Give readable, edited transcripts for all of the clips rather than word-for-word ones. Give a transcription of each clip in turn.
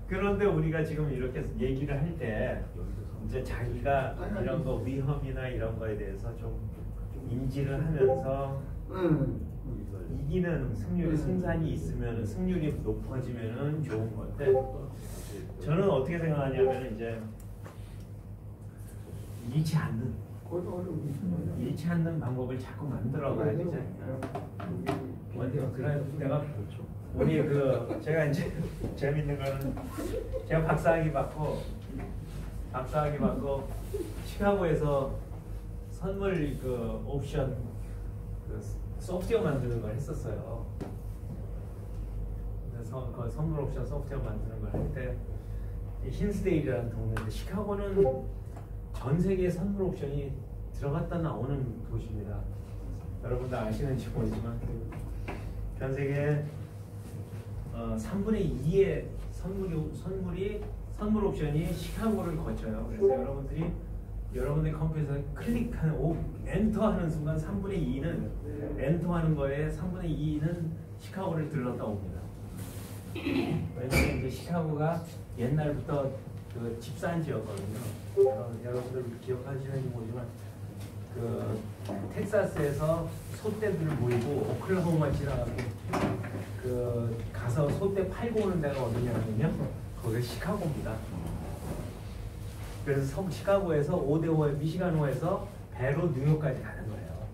그런데 우리가 지금 이렇게 얘기를 할 때 이제 자기가 이런 거 위험이나 이런 거에 대해서 좀 인지를 하면서 이기는 승산이 있으면 승률이 높아지면은 좋은 건데 저는 어떻게 생각하냐면 이제 잃지 않는 방법을 자꾸 만들어 가야 되잖아요. 그래 내가 우리 제가 이제 재밌는 거는 제가 박사학위 받고 시카고에서 선물 옵션 소프트웨어 만드는 걸 했었어요. 그래서 그 선물 옵션 소프트웨어 만드는 걸 할 때 흰스데일이라는 동네인데 시카고는 전 세계 선물 옵션이 들어갔다 나오는 도시입니다. 여러분들 아시는지 모르지만 전 세계 3분의 2의 선물 옵션이 시카고를 거쳐요. 그래서 여러분들 컴퓨터에서 클릭하는 엔터하는 순간 3분의 2는 엔터하는 거에 3분의 2는 시카고를 들렀다 옵니다. 왜냐면 이제 시카고가 옛날부터 그 집산지였거든요. 여러분들 기억하시는지 모르지만 텍사스에서 소떼들을 모이고 오클라호마 지나가고 가서 소떼 팔고 오는 데가 어디냐면요, 거기가 시카고입니다. 그래서 시카고에서 오데호 미시간호에서 배로 뉴욕까지 가는 거예요.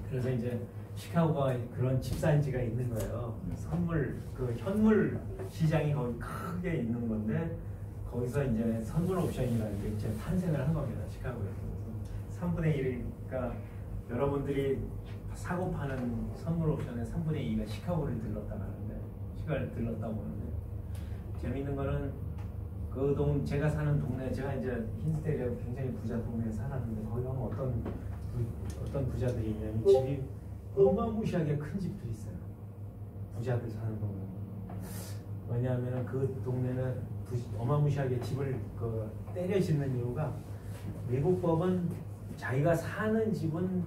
그래서 이제 시카고가 그런 집산지가 있는 거예요. 현물 시장이 거기 크게 있는 건데 거기서 이제 선물 옵션이라는 게 이제 탄생을 한 겁니다. 시카고에서. 3분의 1이니까 여러분들이 사고 파는 선물 옵션의 3분의 2가 시카고를 들렀다고 오는데 재밌는 거는 제가 사는 동네, 제가 이제 흰스테리아 굉장히 부자 동네에 살았는데 거기 가면 어떤 부자들이 있냐면 집이 어마무시하게 큰 집들이 있어요. 부자들 사는 동네. 왜냐하면 그 동네는 어마무시하게 집을 때려 짓는 이유가 미국 법은 자기가 사는 집은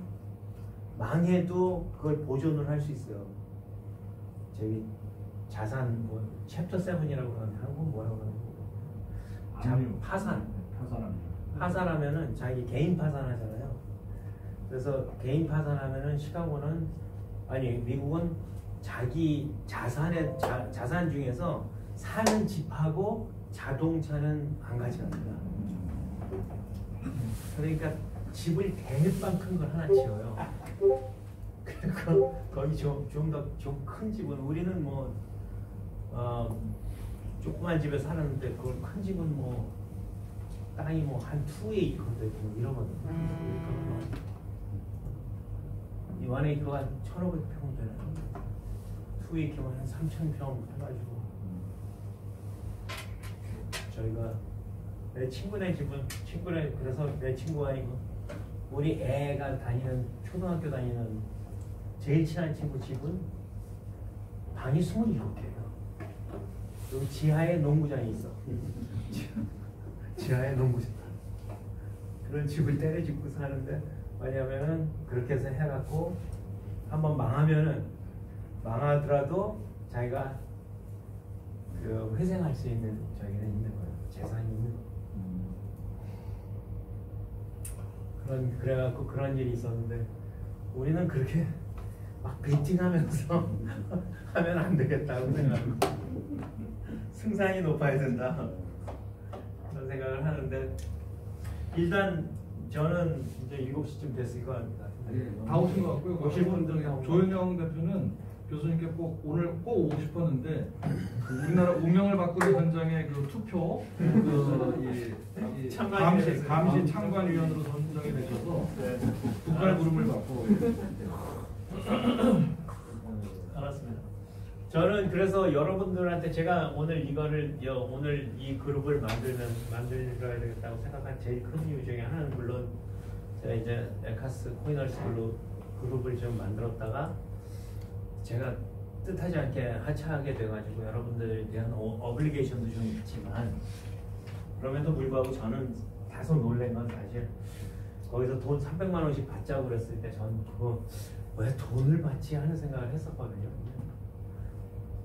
망해도 그걸 보존을 할 수 있어요. 저기 자산 챕터 7이라고 하는 한국 뭐라고 하는 파산하면은 자기 개인 파산하잖아요. 그래서 개인 파산하면은 미국은 자기 자산 중에서 사는 집하고 자동차는 안 가져갑니다. 그러니까 집을 대빵 큰 걸 하나 지어요. 그리고 거기 좀 큰 집은 우리는 조그만 집에 살았는데 그걸 큰 집은 땅이 한 2에이커 되고 이러거든요. 이 1에이커가 한 1,500평 되는 2에이커면 한 3,000평 해가지고 저희가 내 친구네 그래서 내 친구가 아니고 우리 애가 초등학교 다니는 제일 친한 친구 집은 방이 27개예요. 여기 지하에 농구장이 있어. 지하에 농구장. 그런 집을 때려짓고 사는데 왜냐면은 그렇게 해서 해갖고 한번 망하더라도 자기가 회생할 수 있는 저기는 있는 거예요. 재산이 있는 거예요. 그래갖고 그런 일이 있었는데 우리는 그렇게 막 베팅하면서 하면 안 되겠다고 생각하고 승산이 높아야 된다 그런 생각을 하는데 일단 저는 이제 7시쯤 됐을 것 같습니다. 다 오신 것 같고요. 오실 분들 조현영 대표는 교수님께 오늘 꼭 오고 싶었는데 우리나라 운명을 바꾸는 현장의 투표 감시 참관위원으로 선정이 되셔서 국갈 부름을 받고 알았습니다. 저는 그래서 여러분들한테 제가 오늘 이 그룹을 만들어야 되겠다고 생각한 제일 큰 이유 중에 하나는 물론 제가 이제 에카스 코이너스 그룹을 좀 만들었다가 제가 뜻하지 않게 하차하게 돼가지고 여러분들에 대한 어블리게이션도 좀 있지만 그럼에도 불구하고 저는 다소 놀란 건 사실 거기서 돈 300만 원씩 받자고 그랬을 때 저는 그거 왜 돈을 받지 하는 생각을 했었거든요.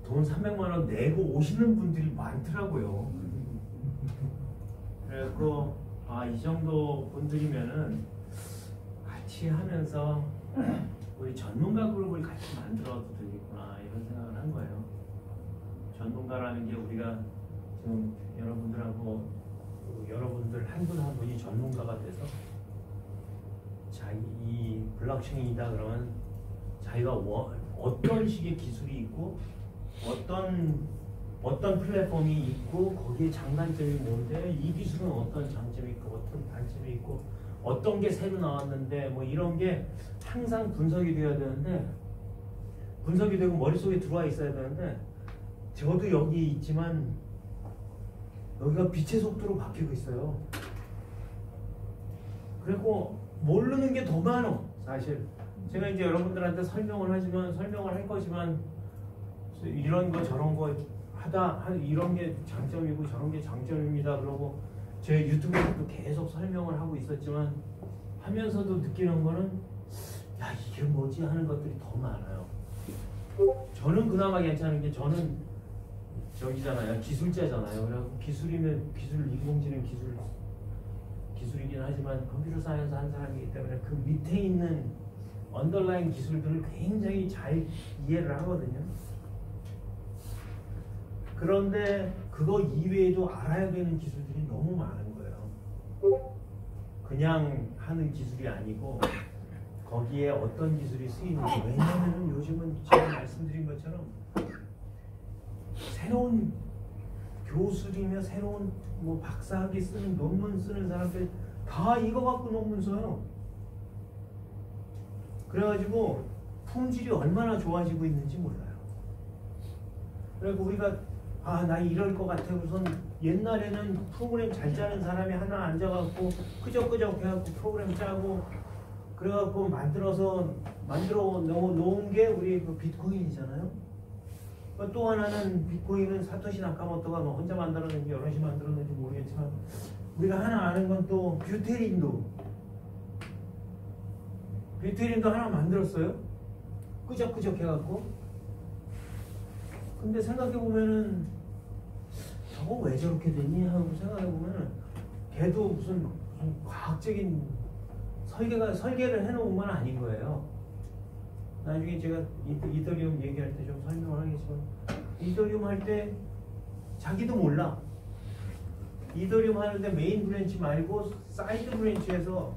돈 300만 원 내고 오시는 분들이 많더라고요. 그래서 이 정도 분들이면은 같이 하면서 우리 전문가 그룹을 같이 만들어도 되겠구나 이런 생각을 한 거예요. 전문가라는 게 우리가 지금 여러분들하고 여러분들 한 분 한 분이 전문가가 돼서 자기 이 블록체인이다 그러면 자기가 어떤 식의 기술이 있고 어떤 플랫폼이 있고 거기에 장단점이 뭔데 이 기술은 어떤 장점이 있고 어떤 단점이 있고 어떤 게 새로 나왔는데 뭐 이런 게 항상 분석이 돼야 되는데 분석이 되고 머릿속에 들어와 있어야 되는데 저도 여기 있지만 여기가 빛의 속도로 바뀌고 있어요. 그리고 모르는 게 더 많아 사실. 제가 이제 여러분들한테 설명을 할 거지만 이런 거 저런 거 이런 게 장점이고 저런 게 장점입니다. 그러고 제 유튜브에서도 계속 설명을 하고 있었지만 하면서도 느끼는 거는 야 이게 뭐지 하는 것들이 더 많아요. 저는 그나마 괜찮은 게 저는 저기잖아요. 기술자잖아요. 그래서 기술이면 인공지능 기술이긴 하지만 컴퓨터 사이언스 한 사람이기 때문에 그 밑에 있는 언더라인 기술들을 굉장히 잘 이해를 하거든요. 그런데 그거 이외에도 알아야 되는 기술들이 너무 많은 거예요. 그냥 하는 기술이 아니고 거기에 어떤 기술이 쓰이는지. 왜냐하면 요즘은 제가 말씀드린 것처럼 새로운 교수이며 새로운 뭐 박사학위 쓰는 논문 쓰는 사람들 다 이거 갖고 논문 써요. 그래가지고 품질이 얼마나 좋아지고 있는지 몰라요. 그리고 우리가 나 이럴 것 같아. 우선 옛날에는 프로그램 잘 짜는 사람이 하나 앉아갖고 끄적끄적 해갖고 프로그램 짜고 그래갖고 만들어 놓은 게 우리 그 비트코인이잖아요. 또 하나는 비트코인은 사토시 나카모토가 뭐 혼자 만들었는지 여럿이 만들었는지 모르겠지만 우리가 하나 아는 건 또 뷰테린도 하나 만들었어요. 끄적끄적 해갖고. 근데 생각해보면은 저거 왜 저렇게 됐니 하고 생각해보면은 걔도 무슨 과학적인 설계를 해놓은 건 아닌 거예요. 나중에 제가 이더리움 얘기할 때 좀 설명을 하겠지만 이더리움 할 때 자기도 몰라. 이더리움 하는데 메인 브랜치 말고 사이드 브랜치에서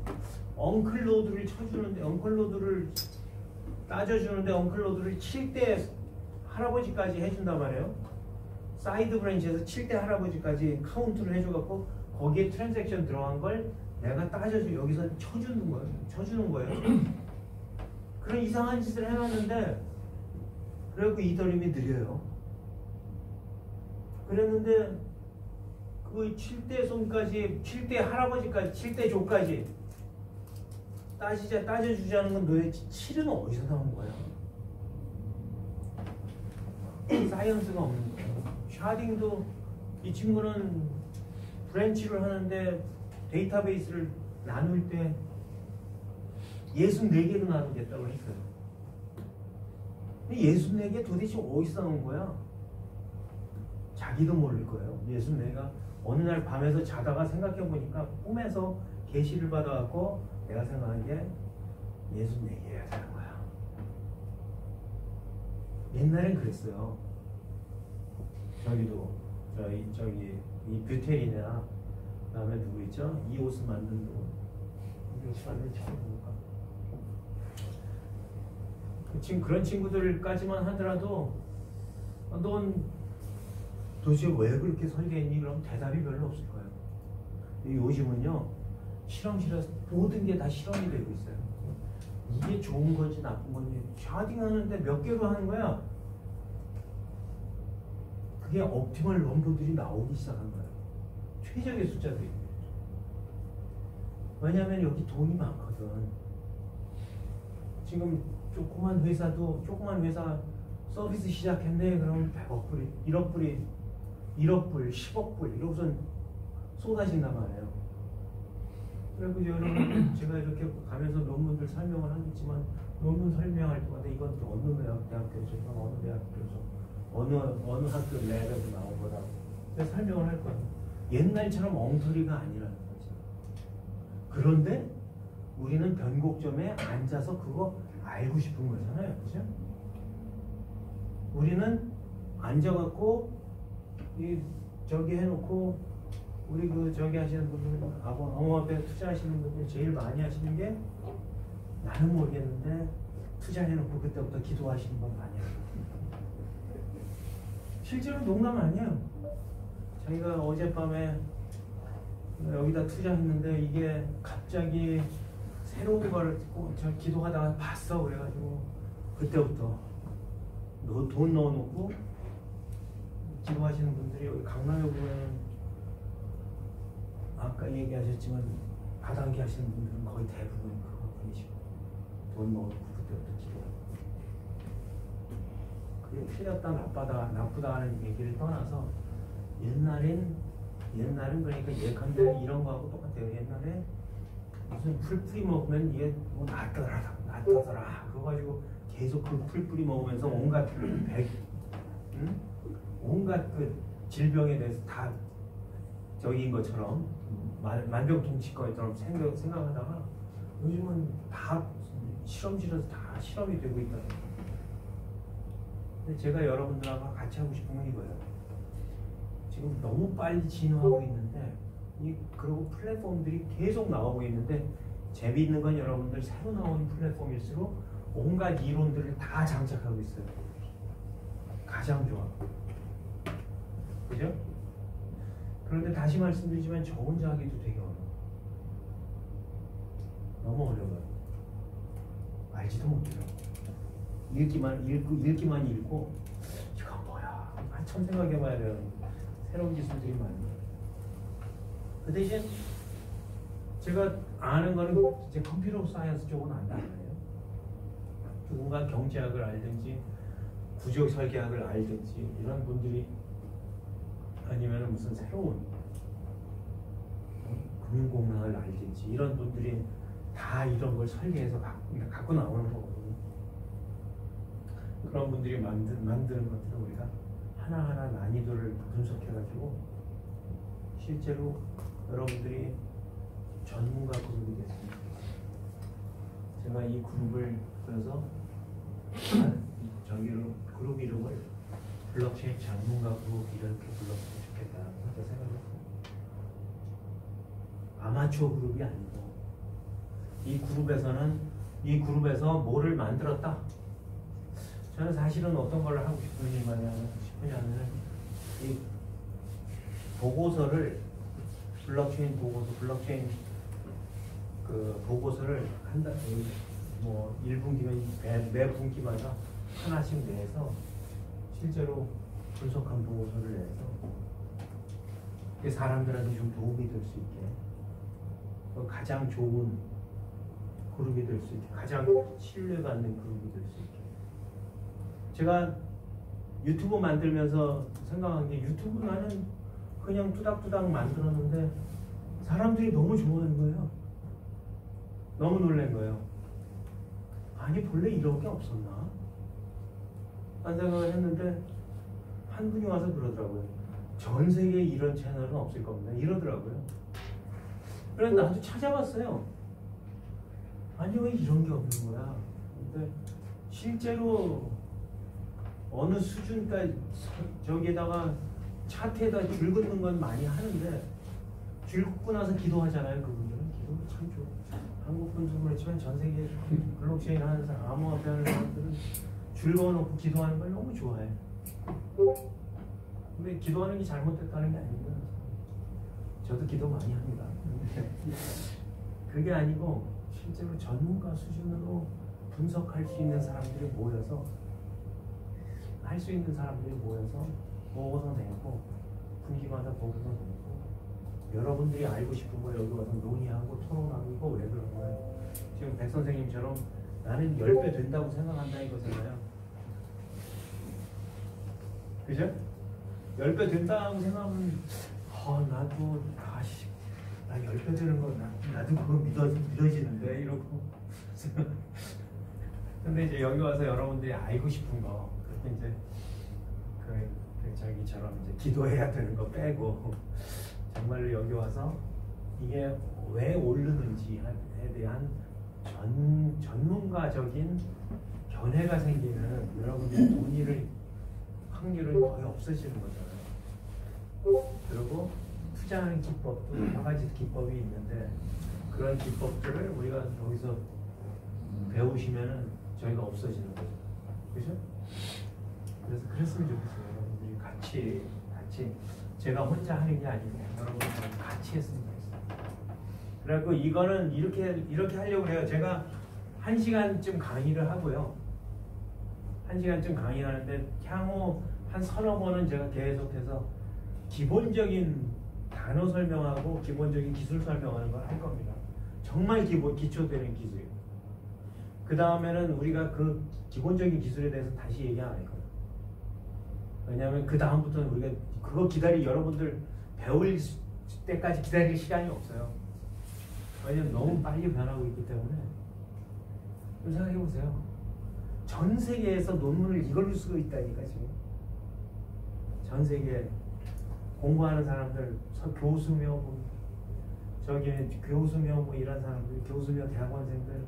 엉클로드를 쳐주는데 엉클로드를 따져주는데 엉클로드를 7대 할아버지까지 해준단 말이에요. 사이드 브랜치에서 7대 할아버지까지 카운트를 해줘갖고 거기에 트랜잭션 들어간 걸 내가 따져서 여기서 쳐주는 거예요. 그런 이상한 짓을 해놨는데 그래갖고 이더리움이 느려요. 그랬는데 그 7대 손까지 7대 할아버지까지 7대 조까지 따져주자는 건 도대체 7은 어디서 나온 거야? 사이언스가 없는 거예요. 샤딩도 이 친구는 브랜치를 하는데 데이터베이스를 나눌 때 64개로 나누겠다고 했어요. 64개 도대체 어디서 나온 거야? 자기도 모를 거예요. 64가 어느 날 밤에서 자다가 생각해보니까 꿈에서 계시를 받아갖고 내가 생각한 게 64개야 되는 거야. 옛날엔 그랬어요. 저기 이 뷰테린이나 그다음에 누구 있죠? 이 옷을 만든 분. 이 옷을 만든 처음 보니까. 지금 그런 친구들까지만 하더라도 넌 도대체 왜 그렇게 설계했니? 그럼 대답이 별로 없을 거예요. 요즘은요 실험실에서 모든 게 다 실험이 되고 있어요. 이게 좋은 건지 나쁜 건지 샤딩하는데 몇 개로 하는 거야. 그게 옵티멀 넘버들이 나오기 시작한 거예요. 최적의 숫자들이. 왜냐하면 여기 돈이 많거든. 지금 조그만 회사 서비스 시작했네. 그러면 100억 불이, 1억 불이, 1억 불, 10억 불 이러고선 쏟아진단 말이에요. 그리고 여러분 제가 이렇게 가면서 논문들 설명을 하겠지만 논문 설명할 때마다 이건 또 어느 대학교에서 이건 어느 대학교에서 어느 학교 랩에도 나오거라고 설명을 할 거예요. 옛날처럼 엉터리가 아니라는 거지. 그런데 우리는 변곡점에 앉아서 그거 알고 싶은 거잖아요, 그죠? 우리는 앉아갖고 저기 해놓고 우리 저기 하시는 분들, 암호화폐 투자하시는 분들 제일 많이 하시는 게 나는 모르겠는데 투자해놓고 그때부터 기도하시는 건 많이 해요. 실제로 농담 아니에요. 자기가 어젯밤에 여기다 투자했는데 이게 갑자기 새로운 걸 저 기도하다가 봤어. 그래가지고 그때부터 돈 넣어놓고 기도하시는 분들이 여기 강남에 보면 아까 얘기하셨지만 바닥기 하시는 분들은 거의 대부분 그거 분이시고 돈 넣어놓고 그때부터 기도하고 그게 틀렸다 나쁘다 하는 얘기를 떠나서 옛날은 그러니까 예컨대 이런 거하고 똑같아요. 옛날에 무슨 풀 뿌리 먹으면 이게 뭐 낫더라 그거 가지고 계속 그 풀 뿌리 먹으면서 온갖 그 질병에 대해서 다 저기인 것처럼 만병통치과처럼 생각하다가 요즘은 다 실험실에서 다 실험이 되고 있다. 근데 제가 여러분들하고 같이 하고 싶은 건 이거예요. 지금 너무 빨리 진화하고 있는데 그리고 플랫폼들이 계속 나오고 있는데 재미있는 건 여러분들 새로 나오는 플랫폼일수록 온갖 이론들을 다 장착하고 있어요. 가장 좋아. 그죠? 그런데 다시 말씀드리지만 저 혼자 하기도 되게 어려워. 너무 어려워요. 알지도 못해요. 읽기만 읽고 이거 뭐야? 한참 생각해봐야 돼요. 새로운 기술들이 많이. 그 대신 제가 아는 거는 이제 컴퓨터 사이언스 쪽은 안다 말이에요. 누군가 경제학을 알든지 구조 설계학을 알든지 이런 분들이 아니면 무슨 새로운 금융공학을 알든지 이런 분들이 다 이런 걸 설계해서 갖고 나오는 거거든요. 그런 분들이 만드는 것들을 우리가 하나하나 난이도를 분석해가지고 실제로 여러분들이 전문가 그룹이 됐습니다. 제가 이 그룹을 그래서 저기로 그룹 이름을 블록체인 전문가 그룹 이렇게 불렀으면 좋겠다 그렇게 생각했어요. 아마추어 그룹이 아니고 이 그룹에서 뭐를 만들었다. 저는 사실은 어떤 걸 하고 싶으냐면 이 보고서를 블록체인 그 보고서를 뭐 1분기면 매 분기마다 하나씩 내서 실제로 분석한 보고서를 내서 사람들한테 좀 도움이 될 수 있게 가장 좋은 그룹이 될 수 있게 가장 신뢰받는 그룹이 될 수 있게 제가 유튜브 만들면서 생각한 게 유튜브 나는 그냥 뚜닥뚜닥 만들었는데 사람들이 너무 좋아하는 거예요. 너무 놀란 거예요. 아니 본래 이런 게 없었나? 한 생각을 했는데 한 분이 와서 그러더라고요. 전 세계에 이런 채널은 없을 겁니다. 이러더라고요. 그래서 나도 찾아봤어요. 아니 왜 이런 게 없는 거야? 근데 실제로 어느 수준까지 저기에다가 차트에다 줄 긋는 건 많이 하는데 줄 긋고 나서 기도하잖아요. 그분들은 기도 참 좋아. 한국 분들도 그렇지만 전 세계 블록체인 하는 사람, 암호화폐 하는 사람들은 줄 그어놓고 기도하는 걸 너무 좋아해. 근데 기도하는 게 잘못됐다는 게 아닙니다. 저도 기도 많이 합니다. 그게 아니고 실제로 전문가 수준으로 분석할 수 있는 사람들이 모여서 할 수 있는 사람들이 모여서 보고서 내고 분기마다 보고서 내고 여러분들이 알고 싶은 거 여기 와서 논의하고 토론하고 이거 왜 그런 거예요? 지금 백 선생님처럼 나는 10배 된다고 생각한다 이거잖아요. 그죠? 10배 된다고 생각하면 나도 나 10배 되는 거 나도 그거 믿어지는데 이러고 근데 이제 여기 와서 여러분들이 알고 싶은 거 그때 이제 그 자기처럼 이제 기도해야 되는 거 빼고 정말로 여기 와서 이게 왜 오르는지에 대한 전문가적인 견해가 생기면 여러분들이 돈 잃을 확률은 거의 없어지는 거잖아요. 그리고 투자하는 기법도 여러 가지 기법이 있는데 그런 기법들을 우리가 여기서 배우시면은 저희가 없어지는 거죠. 그죠? 그래서 그랬으면 좋겠어요. 여러분들이 같이 제가 혼자 하는 게 아니고 여러분들이 같이 했으면 좋겠어요. 그래갖고 이거는 이렇게 하려고 해요. 제가 1시간쯤 강의를 하고요. 1시간쯤 강의하는데 향후 한 서너 번은 제가 계속해서 기본적인 단어 설명하고 기본적인 기술 설명하는 걸 할 겁니다. 정말 기초되는 기술이에요. 그 다음에는 우리가 그 기본적인 기술에 대해서 다시 얘기 안 할 거예요. 왜냐하면 그 다음부터는 우리가 그거 여러분들 배울 때까지 기다릴 시간이 없어요. 왜냐면 너무 빨리 변하고 있기 때문에. 생각해 보세요. 전 세계에서 논문을 이걸로 쓰고 있다니까 지금. 전 세계 공부하는 사람들, 교수며 뭐 교수며 뭐 이런 사람들, 교수며 대학원생들,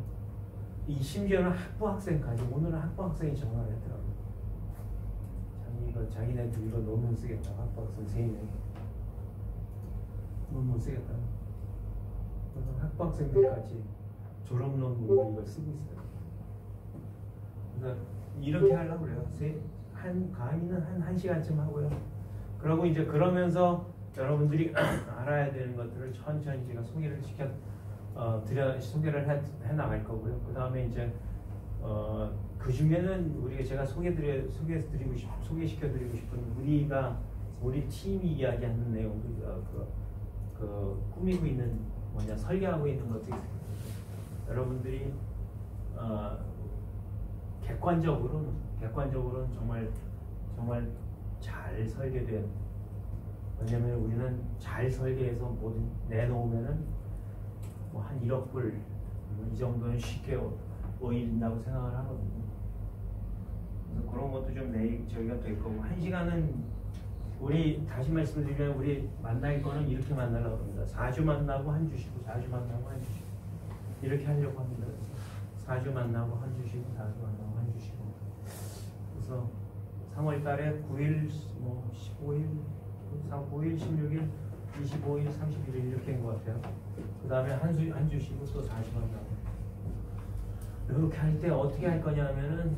심지어는 학부 학생까지. 오늘은 학부 학생이 전화를 했더라고요. 자기네들 이거 논문 쓰겠다고. 학부 학생 3명이 논문 쓰겠다고. 그래서 학부 학생들까지 졸업 논문으로 이걸 쓰고 있어요. 그래서 이렇게 하려고 그래요. 강의는 한 1시간쯤 하고요. 그러고 이제 그러면서 여러분들이 알아야 되는 것들을 천천히 제가 소개를 소개를 해 나갈 거고요. 그 다음에 이제 그 중에는 제가 소개시켜드리고 싶은 우리 팀이 이야기하는 내용들, 꾸미고 있는 설계하고 있는 것들이 있습니다. 여러분들이 객관적으로는 정말 잘 설계된, 왜냐면 우리는 잘 설계해서 뭐든 내놓으면은 뭐 한 1억 불 이 정도는 쉽게 모인다고 생각을 하거든요. 그래서 그런 것도 좀 저희가 될 거고, 1시간은 우리 다시 말씀드리면 우리 만날 거는 이렇게 만나려고 합니다. 4주 만나고 한 주 쉬고 4주 만나고 한 주 쉬고 이렇게 하려고 합니다. 4주 만나고 한 주 쉬고 4주 만나고 한 주 쉬고. 그래서 3월 달에 9일, 15일, 9일, 16일, 25일, 31일 이렇게 된 것 같아요. 그 다음에 한 주 쉬고 또 4주 만나고. 이렇게 할 때 어떻게 할 거냐면은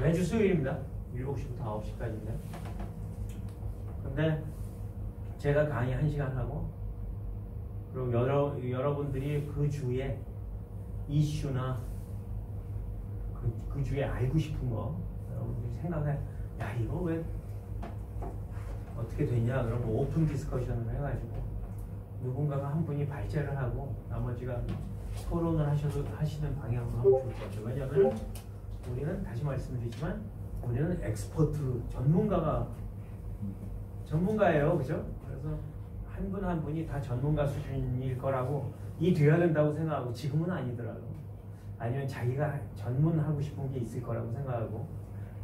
매주 수요일입니다. 7시부터 9시까지인데. 근데 제가 강의 1시간 하고, 그리고 여러분들이 그 주에 이슈나 그 주에 알고 싶은 거 여러분들이 생각해, 야 이거 왜 어떻게 되냐, 그러면 오픈 디스커션을 해가지고 누군가가 한 분이 발제를 하고 나머지가 토론을 하시는 방향으로 하면 좋을 것 같아요. 왜냐하면 우리는 다시 말씀드리지만 우리는 엑스퍼트, 전문가예요, 그죠? 그래서 한 분 한 분이 다 전문가 수준일 거라고 돼야 된다고 생각하고, 지금은 아니더라도 아니면 자기가 전문하고 싶은 게 있을 거라고 생각하고,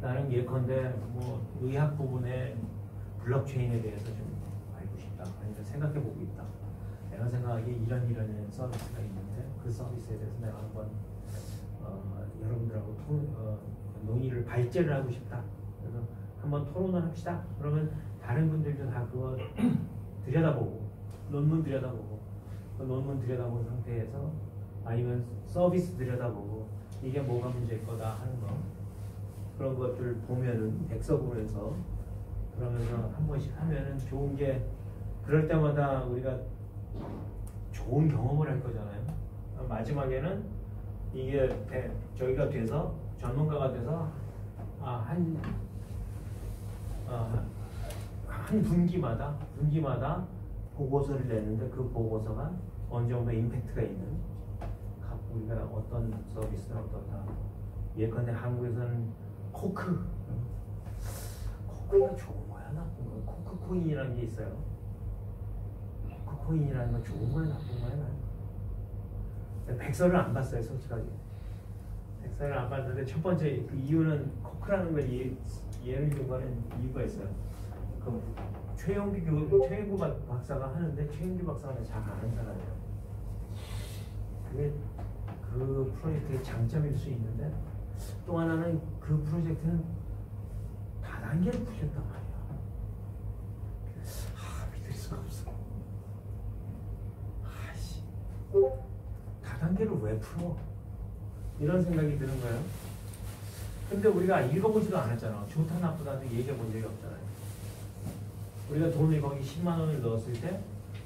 나는 예컨대 뭐 의학 부분에 블록체인에 대해서 좀 알고 싶다, 아니면 생각해보고 있다. 내가 생각하기에 이런 서비스가 있는데 그 서비스에 대해서 내가 한번 여러분들하고 논의를 발제를 하고 싶다. 그래서 한번 토론을 합시다. 그러면 다른 분들도 다 그거 들여다보고, 논문 들여다보고, 그 논문 들여다본 상태에서 아니면 서비스 들여다보고 이게 뭐가 문제일 거다 하는 거, 그런 것들 보면은 백서 보면서 그러면서 한 번씩 하면은 좋은 게, 그럴 때마다 우리가 좋은 경험을 할 거잖아요. 마지막에는 이게 저희가 돼서 전문가가 돼서 한 분기마다 보고서를 내는데 그 보고서가 어느 정도 임팩트가 있는, 우리가 어떤 서비스는 어떻다. 예컨대 한국에서는 코크가 좋은 거야 나쁜 거야? 코크코인이라는 게 있어요. 코크코인이라는 건 좋은 거야 나쁜 거야? 백서를 안 봤어요, 솔직하게. 백서를 안 봤는데 첫 번째 그 이유는 코크라는 걸 예를 든 거는 이유가 있어요. 그 최영규 박사가 하는데 최영규 박사가 잘 아는 사람이에요. 그게 그 프로젝트의 장점일 수 있는데 또 하나는 그 프로젝트는 다단계를 풀렸단 말이야. 믿을 수가 없어. 아씨, 다단계를 왜 풀어? 이런 생각이 드는 거예요. 근데 우리가 읽어보지도 않았잖아. 좋다 나쁘다도 얘기해 본 적이 없잖아요. 우리가 돈을 거기 10만 원을 넣었을 때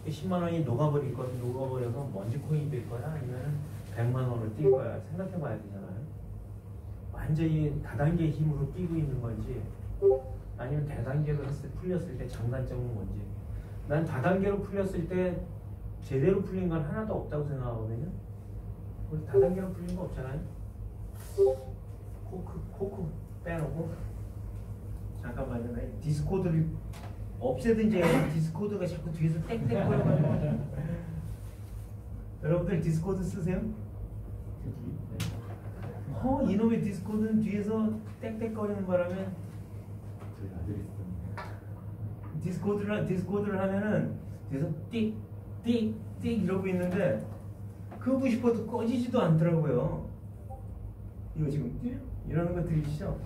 10만 원이 녹아버려서 먼지 코인이 될 거야? 아니면 100만 원을 뛸 거야? 생각해 봐야 되잖아요. 완전히 다단계 힘으로 뛰고 있는 건지 아니면 대단계로 풀렸을 때 장단점은 뭔지. 난 다단계로 풀렸을 때 제대로 풀린 건 하나도 없다고 생각하거든요. 우리 다단계로 풀린 거 없잖아요. 코크 빼놓고 잠깐만요. 디스코드를 없애든지 디스코드가 자꾸 뒤에서 땡땡거려가지고 여러분들 디스코드 쓰세요? 이놈의 디스코드는 뒤에서 땡땡거리는 바람에 저희 아들이 디스코드를 하면은 뒤에서 띡 이러고 있는데 끄고 싶어도 꺼지지도 않더라고요. 이거 지금 이러는 거 들리시죠?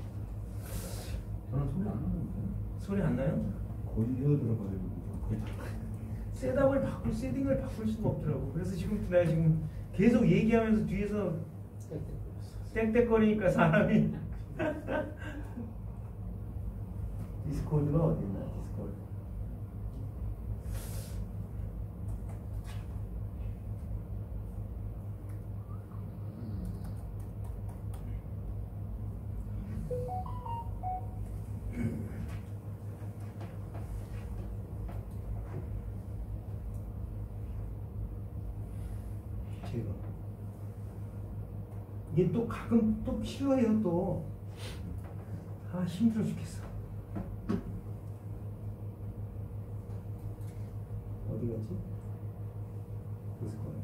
저는 소리 안 나는데. 소리 안 나요? 거의 헤어들어가지고 거의 세팅을 바꿀 수가 없더라고. 그래서 지금 내가 지금 계속 얘기하면서 뒤에서 땡땡거리니까 사람이 디스코드가 어딨나? 디스코드. 제가 이게 또 가끔 또 필요해요. 또 힘들어 죽겠어. 어디 갔지? 디스코드.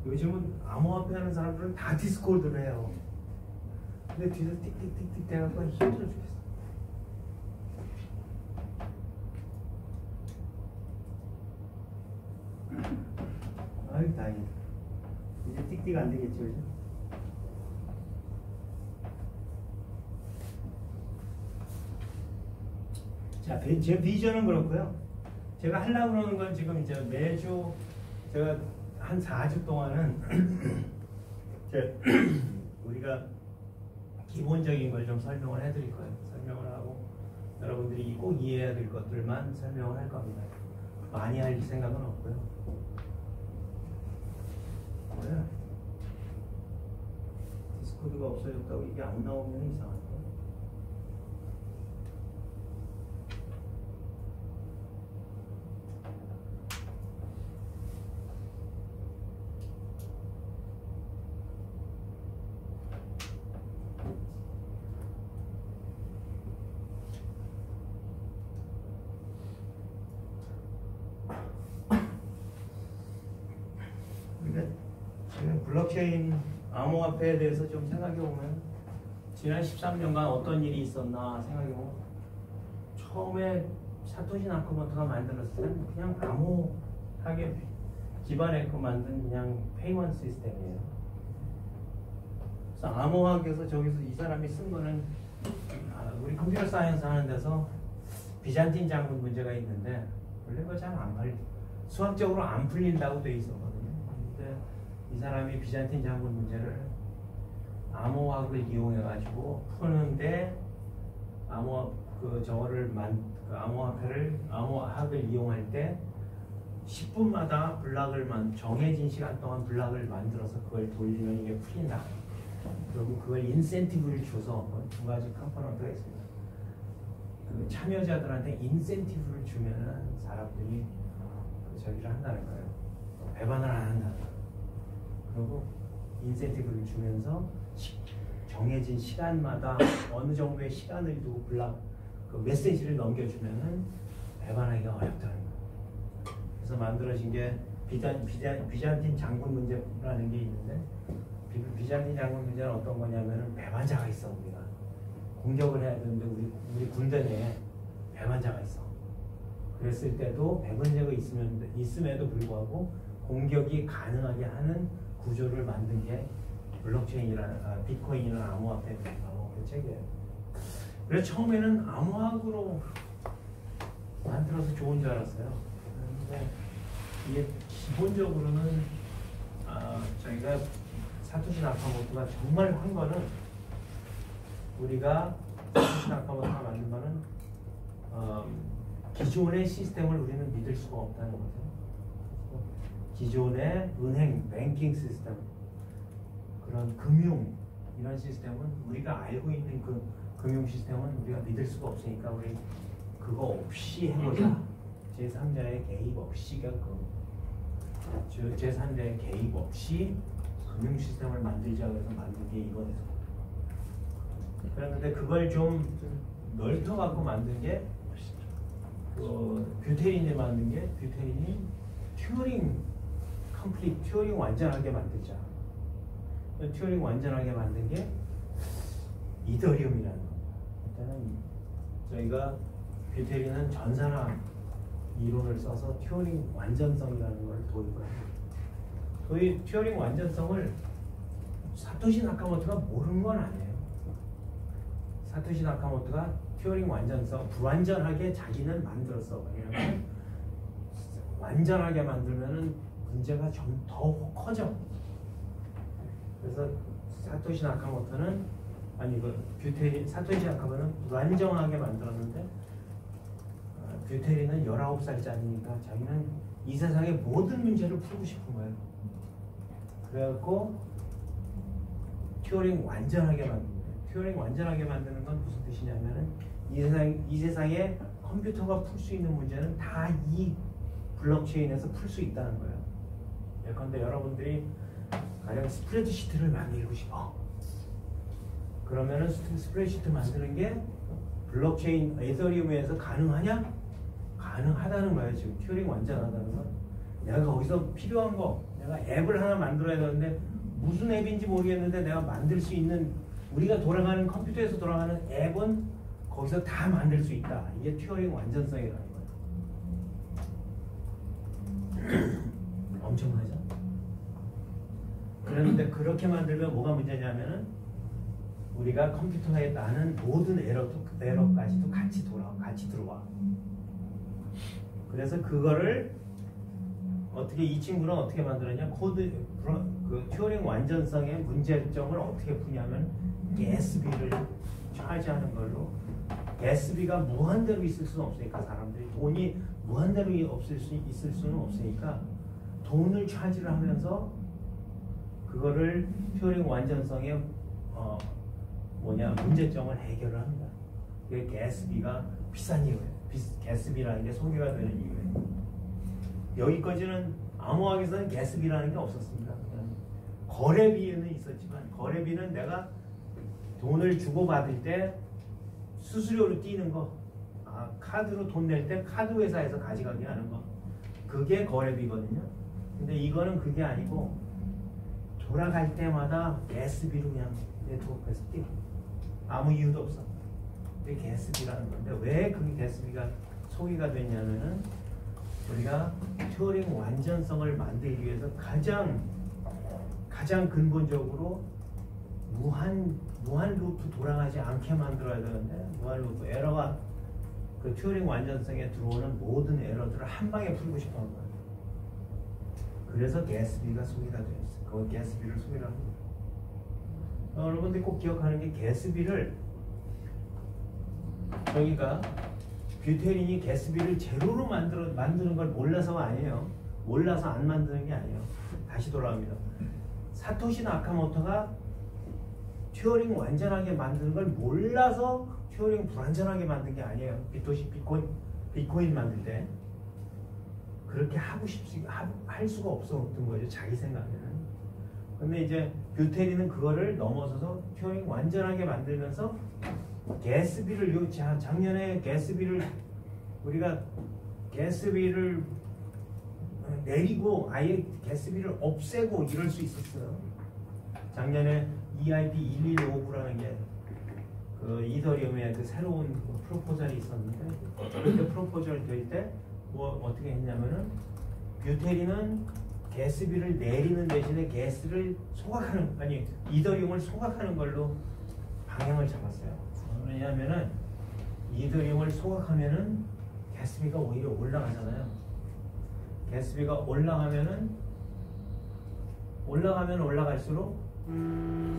요즘은 암호화폐 하는 사람들은 다 디스코드를 해요. 근데 뒤에서 띡띡띡띡 대갖고 힘들어 죽겠어. 아유 다행이다. 이제 띡띡 안 되겠죠, 이제? 자, 제 비전은 그렇고요. 제가 하려고 그러는 건 지금 이제 매주 제가 한 4주 동안은 우리가 기본적인 걸 좀 설명을 해드릴 거예요. 설명을 하고 여러분들이 꼭 이해해야 될 것들만 설명을 할 겁니다. 많이 할 생각은 없고요. 뭐야? 디스코드가 없어졌다고 이게 안 나오면 이상하죠. 지금 블록체인 암호화폐에 대해서 좀 생각해 보면 지난 13년간 어떤 일이 있었나 생각해 보면 처음에 사토시 나카모토가 만들었을 때는 그냥 암호하게 기반했고 만든 그냥 페이먼트 시스템이에요. 그래서 암호학에서 저기서 이 사람이 쓴 거는 우리 컴퓨터 사이언스 하는 데서 비잔틴 장군 문제가 있는데 원래 그거 잘 안 풀리 수학적으로 안 풀린다고 돼 있었거든요. 근데 이 사람이 비잔틴 장군 문제를 암호학을 이용해 가지고 푸는데 암호학을 이용할 때 10분마다 정해진 시간 동안 블락을 만들어서 그걸 돌리면 이게 풀린다. 그리고 그걸 인센티브를 줘서 두 가지 컴포넌트가 있습니다. 그 참여자들한테 인센티브를 주면은 사람들이 저기를 한다는 거예요. 배반을 안 한다. 그리고 인센티브를 주면서 정해진 시간마다 어느 정도의 시간을 두고 그 메시지를 넘겨주면은 배반하기가 어렵다는 거예요. 그래서 만들어진 게 비잔틴 장군 문제라는 게 있는데 비잔틴 장군 문제는 어떤 거냐면은 배반자가 있어. 우리가 공격을 해야 되는데 우리 군대 내에 배반자가 있어. 그랬을 때도 배반자가 있음에도 불구하고 공격이 가능하게 하는 구조를 만든 게 블록체인이라는 비트코인이라는 암호화폐 체계예요. 그래서 처음에는 암호학으로 만들어서 좋은 줄 알았어요. 그런데 이게 기본적으로는 저희가 사토시 나카모토가 정말 한 거는 우리가 사토시 나카모토가 만든 거는 기존의 시스템을 우리는 믿을 수가 없다는 거죠. 기존의 은행, 뱅킹 시스템, 그런 금융 이런 시스템은 우리가 알고 있는 그 금융 시스템은 우리가 믿을 수가 없으니까 우리 그거 없이 해보자. 제3자의 개입 없이가 제3자의 개입 없이 금융 시스템을 만들자 그래서 만든 게 이거예요. 그런데 그걸 좀 넓혀 갖고 만든 게 뷰테린이 만든 게 뷰테린이 튜링 완전하게 만들자. 튜링 완전하게 만든 게 이더리움이라는 겁니다. 일단은 저희가 뷰테린은 전산화 이론을 써서 튜링 완전성이라는 걸 도입을 합니다. 튜링 완전성을 사토시 나카모토가 모르는 건 아니에요. 사토시 나카모토가 튜링 완전성 불완전하게 자기는 만들었어. 왜냐하면 완전하게 만들면은 문제가 좀 더 커져. 그래서 사토시 나카모토는 사토시 나카모토는 불완전하게 만들었는데 뷰테린은 19살짜리니까 자기는 이 세상의 모든 문제를 풀고 싶은 거예요. 그래갖고 튜링 완전하게 만든 거예요. 튜링 완전하게 만드는 건 무슨 뜻이냐면은 이 세상에 컴퓨터가 풀 수 있는 문제는 다 이 블록체인에서 풀 수 있다는 거예요. 예컨대 여러분들이 가령 스프레드시트를 만들고 싶어. 그러면은 스프레드시트 만드는 게 블록체인 에더리움에서 가능하냐? 가능하다는 거예요. 지금 튜링 완전하다는 건. 내가 거기서 필요한 거, 내가 앱을 하나 만들어야 되는데 무슨 앱인지 모르겠는데 내가 만들 수 있는, 우리가 돌아가는 컴퓨터에서 돌아가는 앱은 거기서 다 만들 수 있다. 이게 튜링 완전성이라는 거예요. 엄청나죠? 그런데 그렇게 만들면 뭐가 문제냐면은 우리가 컴퓨터에 나는 모든 에러까지도 같이 들어와. 그래서 그거를 이 친구는 어떻게 만들었냐? 그 튜링 완전성의 문제점을 어떻게 푸냐면 가스비를 차지하는 걸로. 가스비가 무한대로 있을 수는 없으니까 사람들이 돈이 무한대로 있을 수는 없으니까 돈을 차지를 하면서 그거를 튜링 완전성의 문제점을 해결을 합니다. 그게 가스비가 비싼 이유예요. 가스비라는 게 소개가 되는 이유예요. 여기까지는 암호학에서는 가스비라는 게 없었습니다. 그냥 거래비는 있었지만 거래비는 내가 돈을 주고받을 때 수수료로 띄는 거, 카드로 돈 낼 때 카드 회사에서 가져가게 하는 거, 그게 거래비거든요. 근데 이거는 그게 아니고 돌아갈 때마다 가스비로 그냥 네트워크에서 띄고 아무 이유도 없어. 그게 가스비라는 건데 왜 그게 가스비가 소개가 됐냐면은 우리가 튜링 완전성을 만들기 위해서 가장 근본적으로 무한 루프 돌아가지 않게 만들어야 되는데 무한 루프 에러가 그 튜링 완전성에 들어오는 모든 에러들을 한 방에 풀고 싶어 하는 거예요. 그래서 가스비가 소개가 되었어요. 그 가스비를 소개를 합니다. 여러분들이 꼭 기억하는 게 가스비를 저희가 뷰테린이 가스비를 제로로 만드는 걸 몰라서가 아니에요. 몰라서 안 만드는 게 아니에요. 다시 돌아갑니다. 사토시 나카모토가 튜링 완전하게 만드는 걸 몰라서 튜링 불완전하게 만든 게 아니에요. 비트코인 만들 때 그렇게 할 수가 없었던 거죠. 자기 생각에는. 근데 이제 뷰테린은 그거를 넘어서서 튜링 완전하게 만들면서 가스비를 작년에 가스비를 우리가 가스비를 내리고 아예 가스비를 없애고 이럴 수 있었어요. 작년에 EIP 1159라는 게 그 이더리움의 그 새로운 그 프로포절이 있었는데 그때 프로포절 될 때 뭐 어떻게 했냐면은 뷰테리는 가스비를 내리는 대신에 가스를 소각하는 아니 이더리움을 소각하는 걸로 방향을 잡았어요. 왜냐하면은 이더리움을 소각하면은 가스비가 오히려 올라가잖아요. 가스비가 올라가면 올라갈수록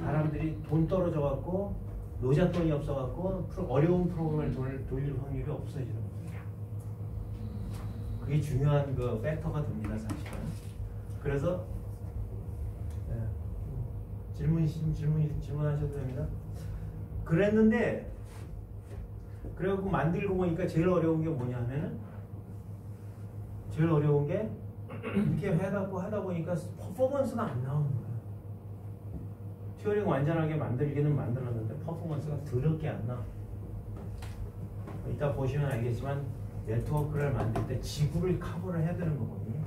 사람들이 돈 떨어져 갖고 노잣돈이 없어 갖고 어려운 프로그램을 돌릴 확률이 없어지는 거예요. 그게 중요한 그 팩터가 됩니다, 사실은. 그래서 네. 질문하셔도 됩니다. 그랬는데 그래갖고 만들고 보니까 제일 어려운 게 뭐냐면은 제일 어려운 게 이렇게 해갖고 하다 보니까 퍼포먼스가 안 나오는 거예요. 튜어링 완전하게 만들기는 만들었는데 퍼포먼스가 더럽게 안 나와. 이따 보시면 알겠지만 네트워크를 만들 때 지구를 커버를 해야 되는 거거든요.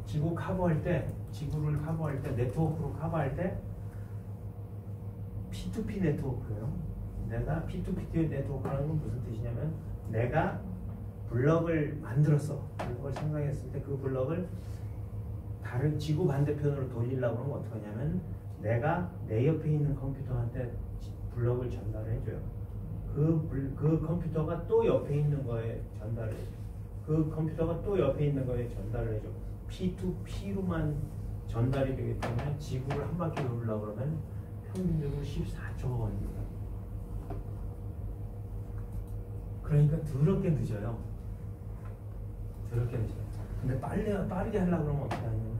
지구를 커버할 때 네트워크로 커버할 때 P2P 네트워크예요. 내가 P2P 네트워크라는 건 무슨 뜻이냐면 내가 블럭을 만들었어. 블럭을 생성했을 때 그 블럭을 다른 지구 반대편으로 돌리려고 하면 어떻게 하냐면 내가 내 옆에 있는 컴퓨터한테 블럭을 전달해줘요. 그 컴퓨터가 또 옆에 있는 거에 전달해줘. 그 컴퓨터가 또 옆에 있는 거에 전달을 해줘. P2P로만 전달이 되기 때문에 지구를 한 바퀴 돌리려고 그러면 평균적으로 14초가 걸립니다. 그러니까 더럽게 늦어요. 근데 빠르게 하려고 그러면 어떻게 하냐면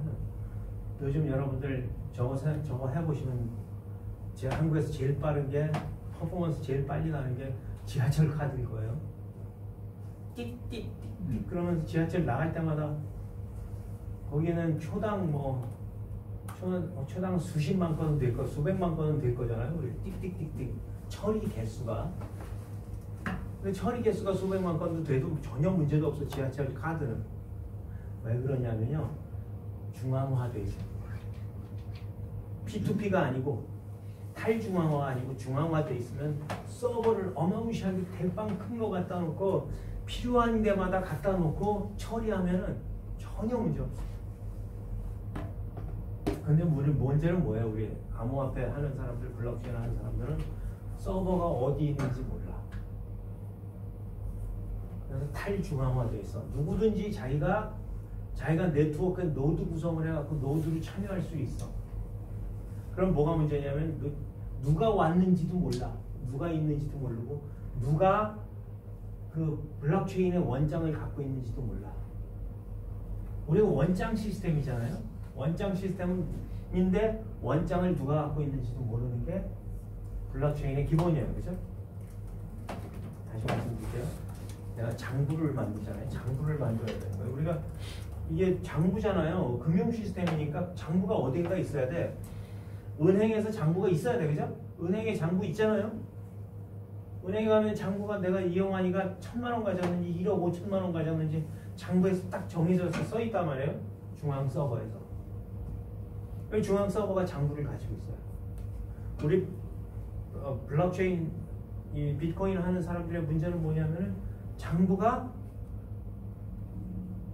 요즘 여러분들 저거 해보시면 제가 한국에서 제일 빠른 게 퍼포먼스 제일 빨리 나는 게 지하철 카드일 거예요. 띡띡띡 그러면서 지하철 나갈 때마다 거기는 초당 초당 수십만 건은 될 거, 수백만 건은 될 거잖아요. 우리 띡띡띡띡 처리 개수가. 근데 처리 개수가 수백만 건도 돼도 전혀 문제도 없어. 지하철 카드는 왜 그러냐면요, 중앙화돼 있어요. P2P가 아니고 탈중앙화가 아니고 중앙화돼 있으면 서버를 어마무시하게 대빵 큰 거 갖다 놓고 필요한 데마다 갖다 놓고 처리하면은 전혀 문제 없어. 근데 우리 문제는 뭐예요? 우리 암호화폐 하는 사람들, 블록체인 하는 사람들은 서버가 어디 있는지 몰라. 그래서 탈중앙화돼 있어. 누구든지 자기가 네트워크 노드 구성을 해갖고 노드로 참여할 수 있어. 그럼 뭐가 문제냐면 누가 왔는지도 몰라. 누가 있는지도 모르고 누가 그 블록체인의 원장을 갖고 있는지도 몰라. 우리가 원장 시스템이잖아요. 원장 시스템인데 원장을 누가 갖고 있는지도 모르는 게 블록체인의 기본이에요. 그죠? 다시 말씀드릴게요. 내가 장부를 만들잖아요. 장부를 만들어야 되는 거예요. 우리가 이게 장부잖아요. 금융 시스템이니까 장부가 어딘가 있어야 돼. 은행에서 장부가 있어야 돼. 그죠? 은행에 장부 있잖아요. 은행에 가면 장부가 내가 이용하니까 1,000만 원 가졌는지 1억 5천만 원 가졌는지 장부에서 딱 정해져서 써 있단 말이에요. 중앙 서버에서. 중앙 서버가 장부를 가지고 있어요. 우리 블록체인 이 비트코인 하는 사람들의 문제는 뭐냐면은 장부가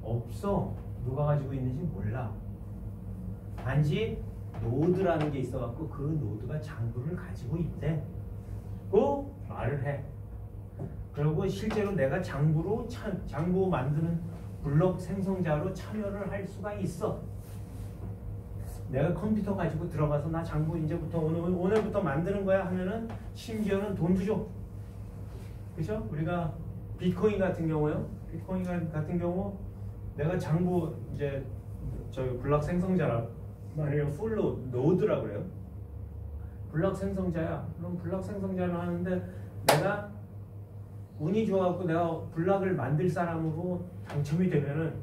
없어. 누가 가지고 있는지 몰라. 단지 노드라는 게 있어갖고 그 노드가 장부를 가지고 있대. 고 말을 해. 그리고 실제로 내가 장부 만드는 블록 생성자로 참여를 할 수가 있어. 내가 컴퓨터 가지고 들어가서 나 장부 이제부터 오늘부터 만드는 거야 하면은 심지어는 돈도 줘. 그죠? 우리가 비트코인 같은 경우요. 비트코인 같은 경우 내가 장부 이제 저희 블록 생성자라 말이에요. 풀로 노드라고 그래요. 블록 생성자야. 그럼 블록 생성자를 하는데 내가 운이 좋아갖고 내가 블록을 만들 사람으로 당첨이 되면은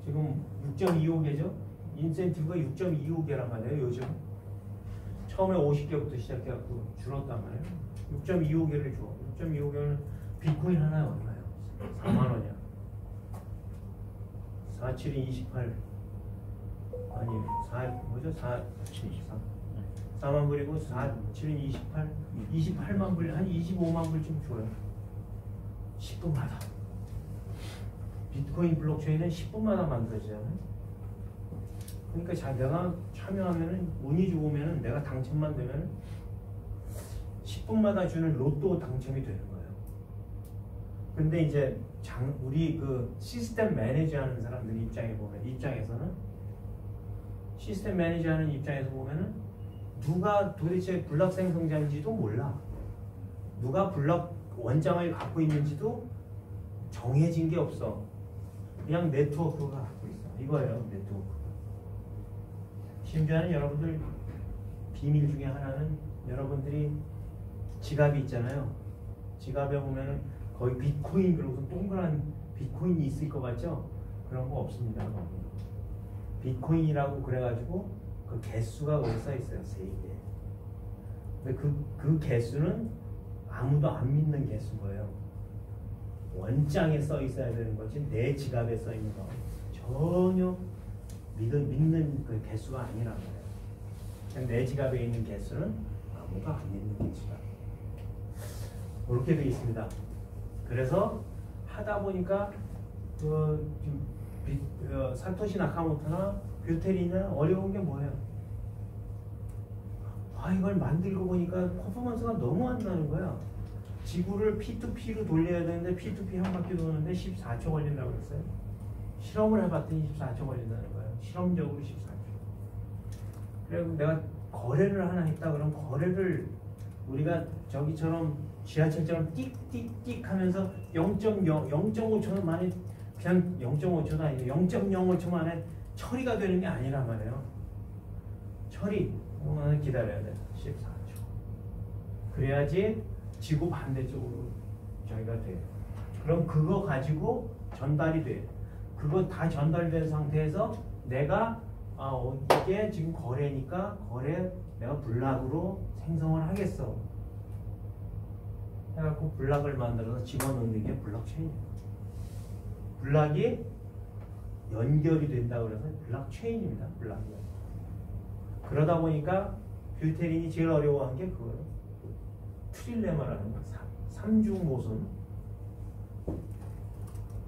지금 6.25개죠. 인센티브가 6.25개란 말이에요. 요즘 처음에 50개부터 시작해갖고 줄었단 말이에요. 6.25개를 줘. 6.25개는 비트코인 하나에 얼마예요? 4만 원이야. 4, 7이 28. 아니, 4만 불이고 4, 7은 28. 28만 불, 한 25만 불쯤 줘요. 10분마다. 비트코인 블록체인은 10분마다 만들어지잖아요. 그러니까 내가 참여하면은 운이 좋으면은 내가 당첨만 되면 10분마다 주는 로또 당첨이 되는 거예요. 근데 이제 우리 그 시스템 매니저하는 사람들 입장에서는 시스템 매니저하는 입장에서 보면은 누가 도대체 블록 생성자인지도 몰라. 누가 블록 원장을 갖고 있는지도 정해진 게 없어. 그냥 네트워크가 갖고 있어. 이거예요, 네트워크. 심지어는 여러분들 비밀 중에 하나는 여러분들이 지갑이 있잖아요. 지갑에 보면은 거의 비트코인 그러고서 동그란 비트코인이 있을 것 같죠? 그런 거 없습니다. 비트코인이라고 그래가지고 그 개수가 거기 써 있어요. 3개. 근데 그 개수는 아무도 안 믿는 개수인 거예요. 원장에 써 있어야 되는 거지 내 지갑에 써 있는 거 전혀 믿는 그 개수가 아니란 말이에요. 그냥 내 지갑에 있는 개수는 아무도 안 믿는 개수다. 그렇게 되어 있습니다. 그래서 하다 보니까 사토시 나카모토나 뷰테리는 어려운 게 뭐예요? 이걸 만들고 보니까 퍼포먼스가 너무 안 나는 거야. 지구를 P2P로 돌려야 되는데 P2P 한 바퀴 도는데 14초 걸린다고 그랬어요. 실험을 해봤더니 14초 걸린다는 거예요. 실험적으로 14초. 그리고 내가 거래를 하나 했다 그러면 거래를 우리가 저기처럼 지하철처럼 띡띡띡 하면서 0.5초 만에 그냥 0.5초도 아니고 0.05초 만에 처리가 되는 게 아니란 말이에요. 처리 그거는 기다려야 돼. 14초. 그래야지 지구 반대쪽으로 저희가 돼. 그럼 그거 가지고 전달이 돼. 그거 다 전달된 상태에서 내가 이게 지금 거래니까 내가 블락으로 생성을 하겠어. 해갖고 블락을 만들어서 집어넣는 게 블록체인이에요. 블락이 연결이 된다고 그래서 블록체인입니다. 블락이. 그러다 보니까 뷰테린이 제일 어려워한 게 그거예요. 트릴레마라는 거. 3중 모순.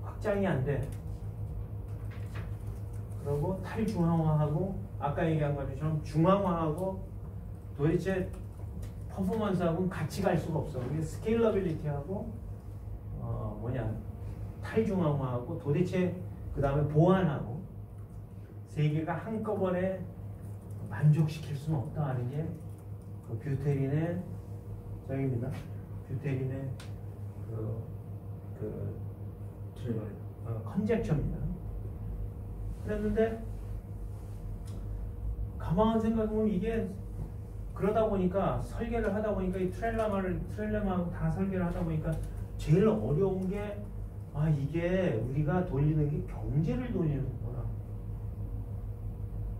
확장이 안 돼. 그리고 탈중앙화하고 아까 얘기한 것처럼 중앙화하고 도대체 퍼포먼스하고는 같이 갈 수가 없어. 이게 스케일러빌리티하고 탈중앙화하고 도대체 그 다음에 보안하고 세 개가 한꺼번에 만족시킬 수는 없다 하는 게 그 뷰테린의 저기입니다. 뷰테린의 컨젝처입니다. 그랬는데 가만 생각해보면 이게 그러다 보니까 설계를 하다 보니까 이 트렐레마하고 다 설계를 하다 보니까 제일 어려운 게 이게 우리가 돌리는 게 경제를 돌리는 거구나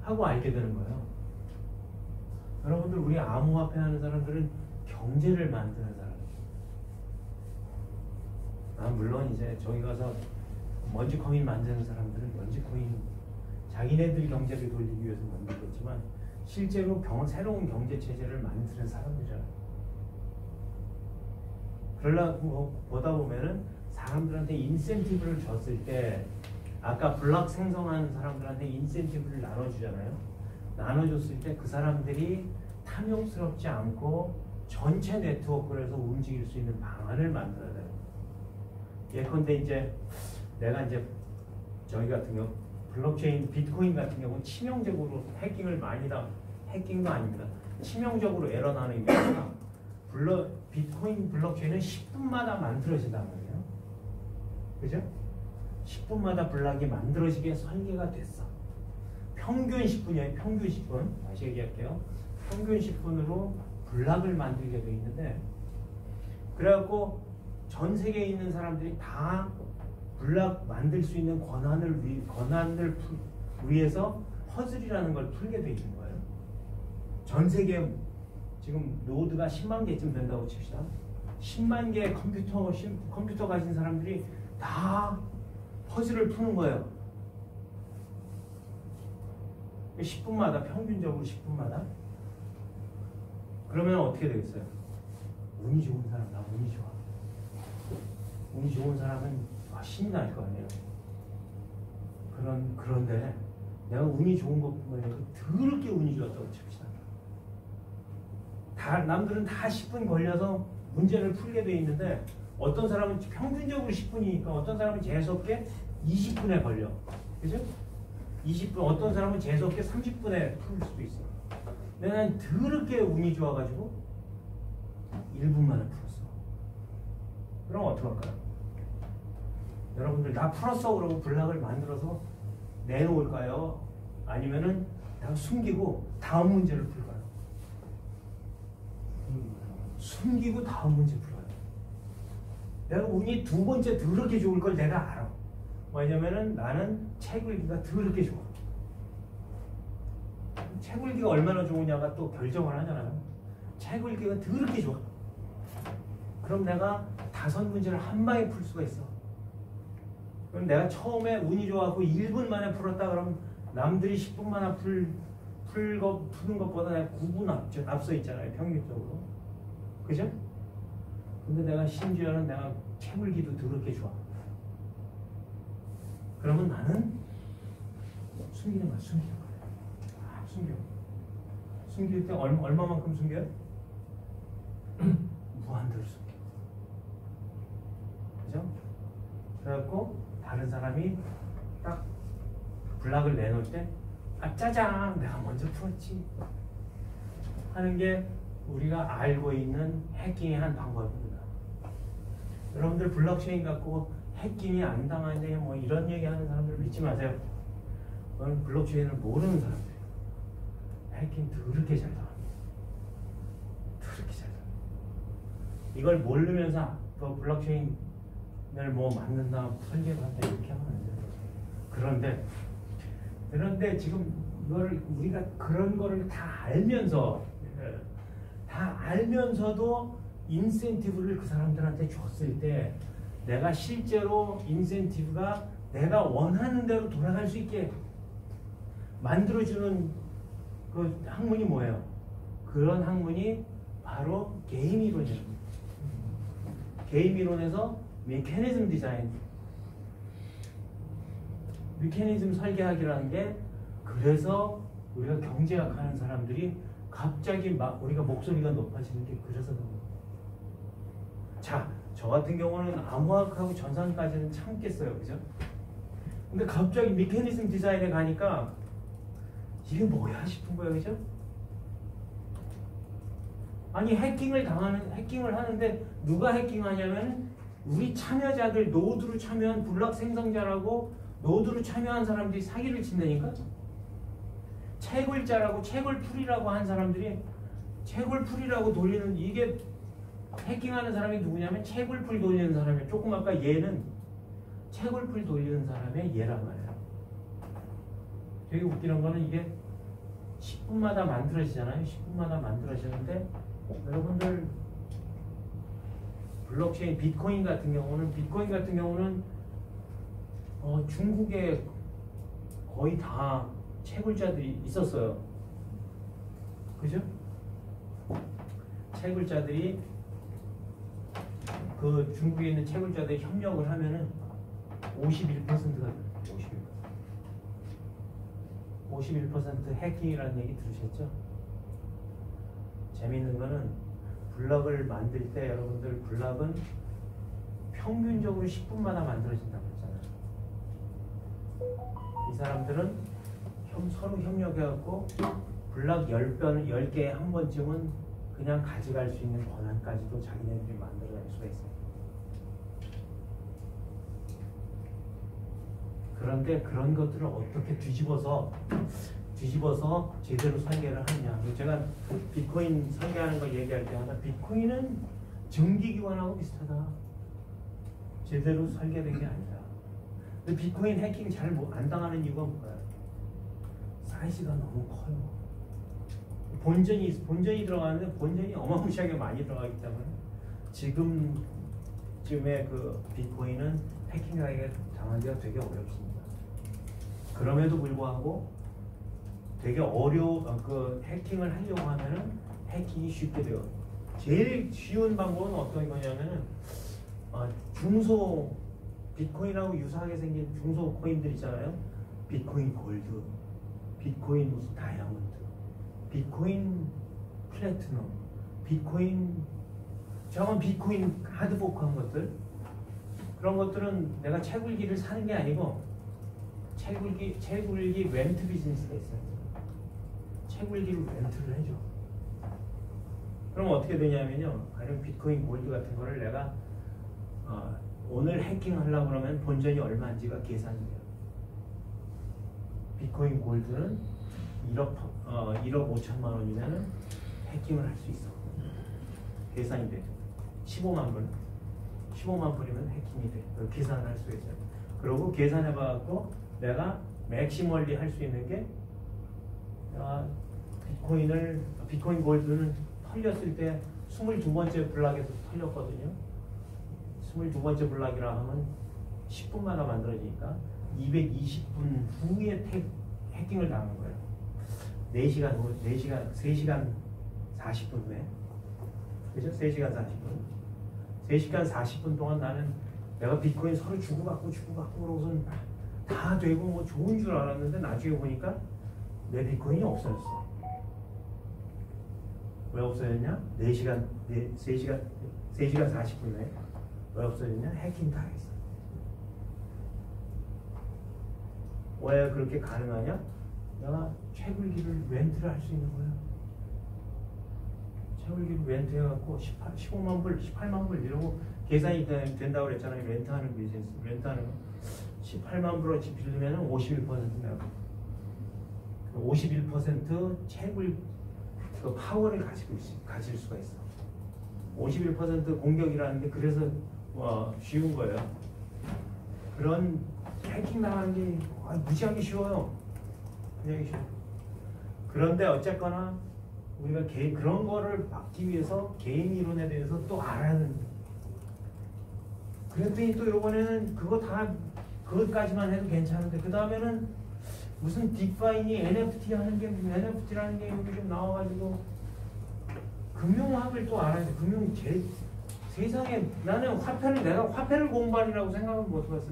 하고 알게 되는 거예요. 여러분들 우리 암호화폐 하는 사람들은 경제를 만드는 사람이에요. 물론 이제 저기 가서 먼지코인 만드는 사람들은 먼지코인 자기네들 경제를 돌리기 위해서 만들겠지만 실제로 새로운 경제 체제를 만드는 사람들이잖아요. 그러려고 보다 보면은 사람들한테 인센티브를 줬을 때 아까 블록 생성하는 사람들한테 인센티브를 나눠주잖아요. 나눠줬을 때 그 사람들이 탐욕스럽지 않고 전체 네트워크에서 움직일 수 있는 방안을 만들어야 돼요. 예컨대 이제 내가 이제 저희 같은 경우 블록체인 비트코인 같은 경우는 치명적으로 해킹을 해킹도 아닙니다. 치명적으로 에러 나는 게 아니라 비트코인 블록체인은 10분마다 만들어진단 말이에요. 그죠? 10분마다 블록이 만들어지게 설계가 됐어. 평균 10분이에요. 평균 10분. 다시 얘기할게요. 평균 10분으로 블록을 만들게 돼 있는데 그래갖고 전 세계에 있는 사람들이 다 블록 만들 수 있는 권한을 위해서 퍼즐이라는 걸 풀게 돼 있는 거예요. 전 세계 지금 노드가 10만 개쯤 된다고 칩시다. 10만 개의 컴퓨터 가진 사람들이 다 퍼즐을 푸는 거예요. 10분마다 평균적으로 10분마다. 그러면 어떻게 되겠어요? 운이 좋은 사람, 나 운이 좋아. 운이 좋은 사람은 신이 날 거 아니에요. 그런데 내가 운이 좋은 것뿐만 아니라 더럽게 운이 좋았다고 칩시다. 남들은 다 10분 걸려서 문제를 풀게 돼 있는데 어떤 사람은 평균적으로 10분이니까 어떤 사람은 재수없게 20분에 걸려. 그죠? 20분, 어떤 사람은 재수없게 30분에 풀 수도 있어. 근데 난 더럽게 운이 좋아가지고 1분 만에 풀었어. 그럼 어떡할까요? 여러분들 나 풀었어 그러고 블락을 만들어서 내놓을까요? 아니면은 다 숨기고 다음 문제를 풀까요? 숨기고 다음 문제 풀어요. 내가 운이 두 번째 더럽게 좋을 걸 내가 알아. 왜냐면은 나는 책 읽기가 더럽게 좋아. 책 읽기가 얼마나 좋으냐가 또 결정을 하잖아요. 책 읽기가 더럽게 좋아. 그럼 내가 5문제를 한 방에 풀 수가 있어. 그럼 내가 처음에 운이 좋아갖고 1분 만에 풀었다 그러면 남들이 10분 만에 푸는 것보다 내가 9분 앞서 있잖아요. 평균적으로. 그죠? 근데 내가 심지어는 내가 책 읽기도 더럽게 좋아. 그러면 나는 숨기는 거야. 숨겨. 숨길 때 얼마만큼 숨겨요? 무한대로 숨겨. 그죠? 그래갖고 다른 사람이 딱 블락을 내놓을 때 짜잔 내가 먼저 풀었지 하는 게 우리가 알고 있는 해킹의 한 방법입니다. 여러분들 블록체인 갖고 해킹이 안 당하냐 뭐 이런 얘기하는 사람들 믿지 마세요. 그건 블록체인을 모르는 사람들이에요. 해킹 더럽게 잘 당합니다. 더럽게 잘 당합니다. 이걸 모르면서 그 블록체인을 뭐 만든다, 설계를 한다 이렇게 하면 안 돼요. 그런데 지금 이걸 우리가 그런 거를 다 알면서도 인센티브를 그 사람들한테 줬을 때 내가 실제로 인센티브가 내가 원하는 대로 돌아갈 수 있게 만들어주는 그 학문이 뭐예요? 그런 학문이 바로 게임 이론이에요. 게임 이론에서 메커니즘 디자인, 메커니즘 설계학이라는 게 그래서 우리가 경제학 하는 사람들이 갑자기 막 우리가 목소리가 높아지는 게 그래서 그런 거예요. 자, 저 같은 경우는 암호학하고 전산까지는 참겠어요. 그죠? 근데 갑자기 메커니즘 디자인에 가니까 이게 뭐야 싶은 거예요. 그죠? 아니 해킹을 하는데 누가 해킹하냐면 우리 참여자들 노드로 참여한 블록 생성자라고 노드로 참여한 사람들이 사기를 친다니까? 채굴자라고 채굴풀이라고 한 사람들이 채굴풀이라고 돌리는 이게 해킹하는 사람이 누구냐면 채굴풀 돌리는 사람이에요. 조금 아까 얘는 채굴풀 돌리는 사람의 얘란 말이에요. 되게 웃기는 거는 이게 10분마다 만들어지잖아요. 10분마다 만들어지는데 여러분들 블록체인 비트코인 같은 경우는 중국에 거의 다 채굴자들이 있었어요. 그죠? 채굴자들이 그 중국에 있는 채굴자들이 협력을 하면은 51%가 돼요. 51% 해킹이라는 얘기 들으셨죠? 재밌는 거는 블럭을 만들 때 여러분들 블럭은 평균적으로 10분마다 만들어진다고 했잖아요. 이 사람들은 서로 협력해갖고 블럭 10개 한 번쯤은 그냥 가져갈 수 있는 권한까지도 자기네들이 만들어낼 수가 있어요. 그런데 그런 것들을 어떻게 뒤집어서 제대로 설계를 하느냐. 제가 비트코인 설계하는 거 얘기할 때마다 비트코인은 전기기관하고 비슷하다. 제대로 설계된 게 아니다. 근데 비트코인 해킹 잘 안 당하는 이유가 뭐예요? 사이즈가 너무 커요. 본전이 들어가는데 본전이 어마무시하게 많이 들어가기 때문에 지금의 그 비트코인은 해킹하기가 당하기가 되게 어렵습니다. 그럼에도 불구하고 되게 그 해킹을 하려고 하면은 해킹이 쉽게 돼요. 제일 쉬운 방법은 어떤 거냐면은 중소 비트코인하고 유사하게 생긴 중소 코인들 있잖아요. 비트코인 골드, 비트코인 무슨 다이아몬드, 비트코인 플래티넘, 비트코인 저건 비트코인 하드포크한 것들, 그런 것들은 내가 채굴기를 사는 게 아니고 채굴기 렌트 비즈니스가 있어요. 채굴기를 렌트를 해줘. 그럼 어떻게 되냐면요, 가령 비트코인 골드 같은 거를 내가 오늘 해킹하려고 그러면 본전이 얼마인지가 계산이 돼요. 비트코인 골드는 1억 5천만 원이면 해킹을 할 수 있어. 계산이 돼. 15만 불이면 해킹이 돼. 계산을 할 수 있어요. 그리고 계산해봐갖고 내가 맥시멀리 할 수 있는 게 비트코인 골드는 털렸을 때 22번째 블락에서 털렸거든요. 22번째 블락이라 하면 10분마다 만들어지니까 220분 후에 해킹을 당한 거예요. 3시간 40분 후에. 그죠? 3시간 40분. 3시간 40분 동안 나는 내가 비트코인 서로 주고받고 그러고선 다 되고 뭐 좋은 줄 알았는데 나중에 보니까 내 비트코인이 없어졌어. 왜 없어졌냐? 3시간 40분 후에. 왜 없어졌냐? 해킹 당했어. 왜 그렇게 가능하냐? 내가 채굴기를 렌트를 할 수 있는 거야. 채굴기를 렌트해갖고 15만 불, 18만 불 이러고 계산이 된다고 그랬잖아요. 렌트하는 비즈니스. 렌트하는 거. 18만 불어치 빌리면 51% 내고 51% 채굴 그 파워를 가질 수가 있어. 51% 공격이라는 게 그래서 쉬운 거예요. 그런 해킹 당하는 게 무지하게 쉬워요. 굉장히 쉬워. 그런데 어쨌거나 우리가 그런 거를 막기 위해서 개인 이론에 대해서 또 알아야 됩니다. 그랬더니 또 이번에는 그것까지만 해도 괜찮은데 그 다음에는 무슨 딥파인이 NFT라는 게 여기 좀 나와가지고 금융학을 또 알아야 돼. 세상에 나는 내가 화폐를 공부하리라고 생각은 못 해봤어.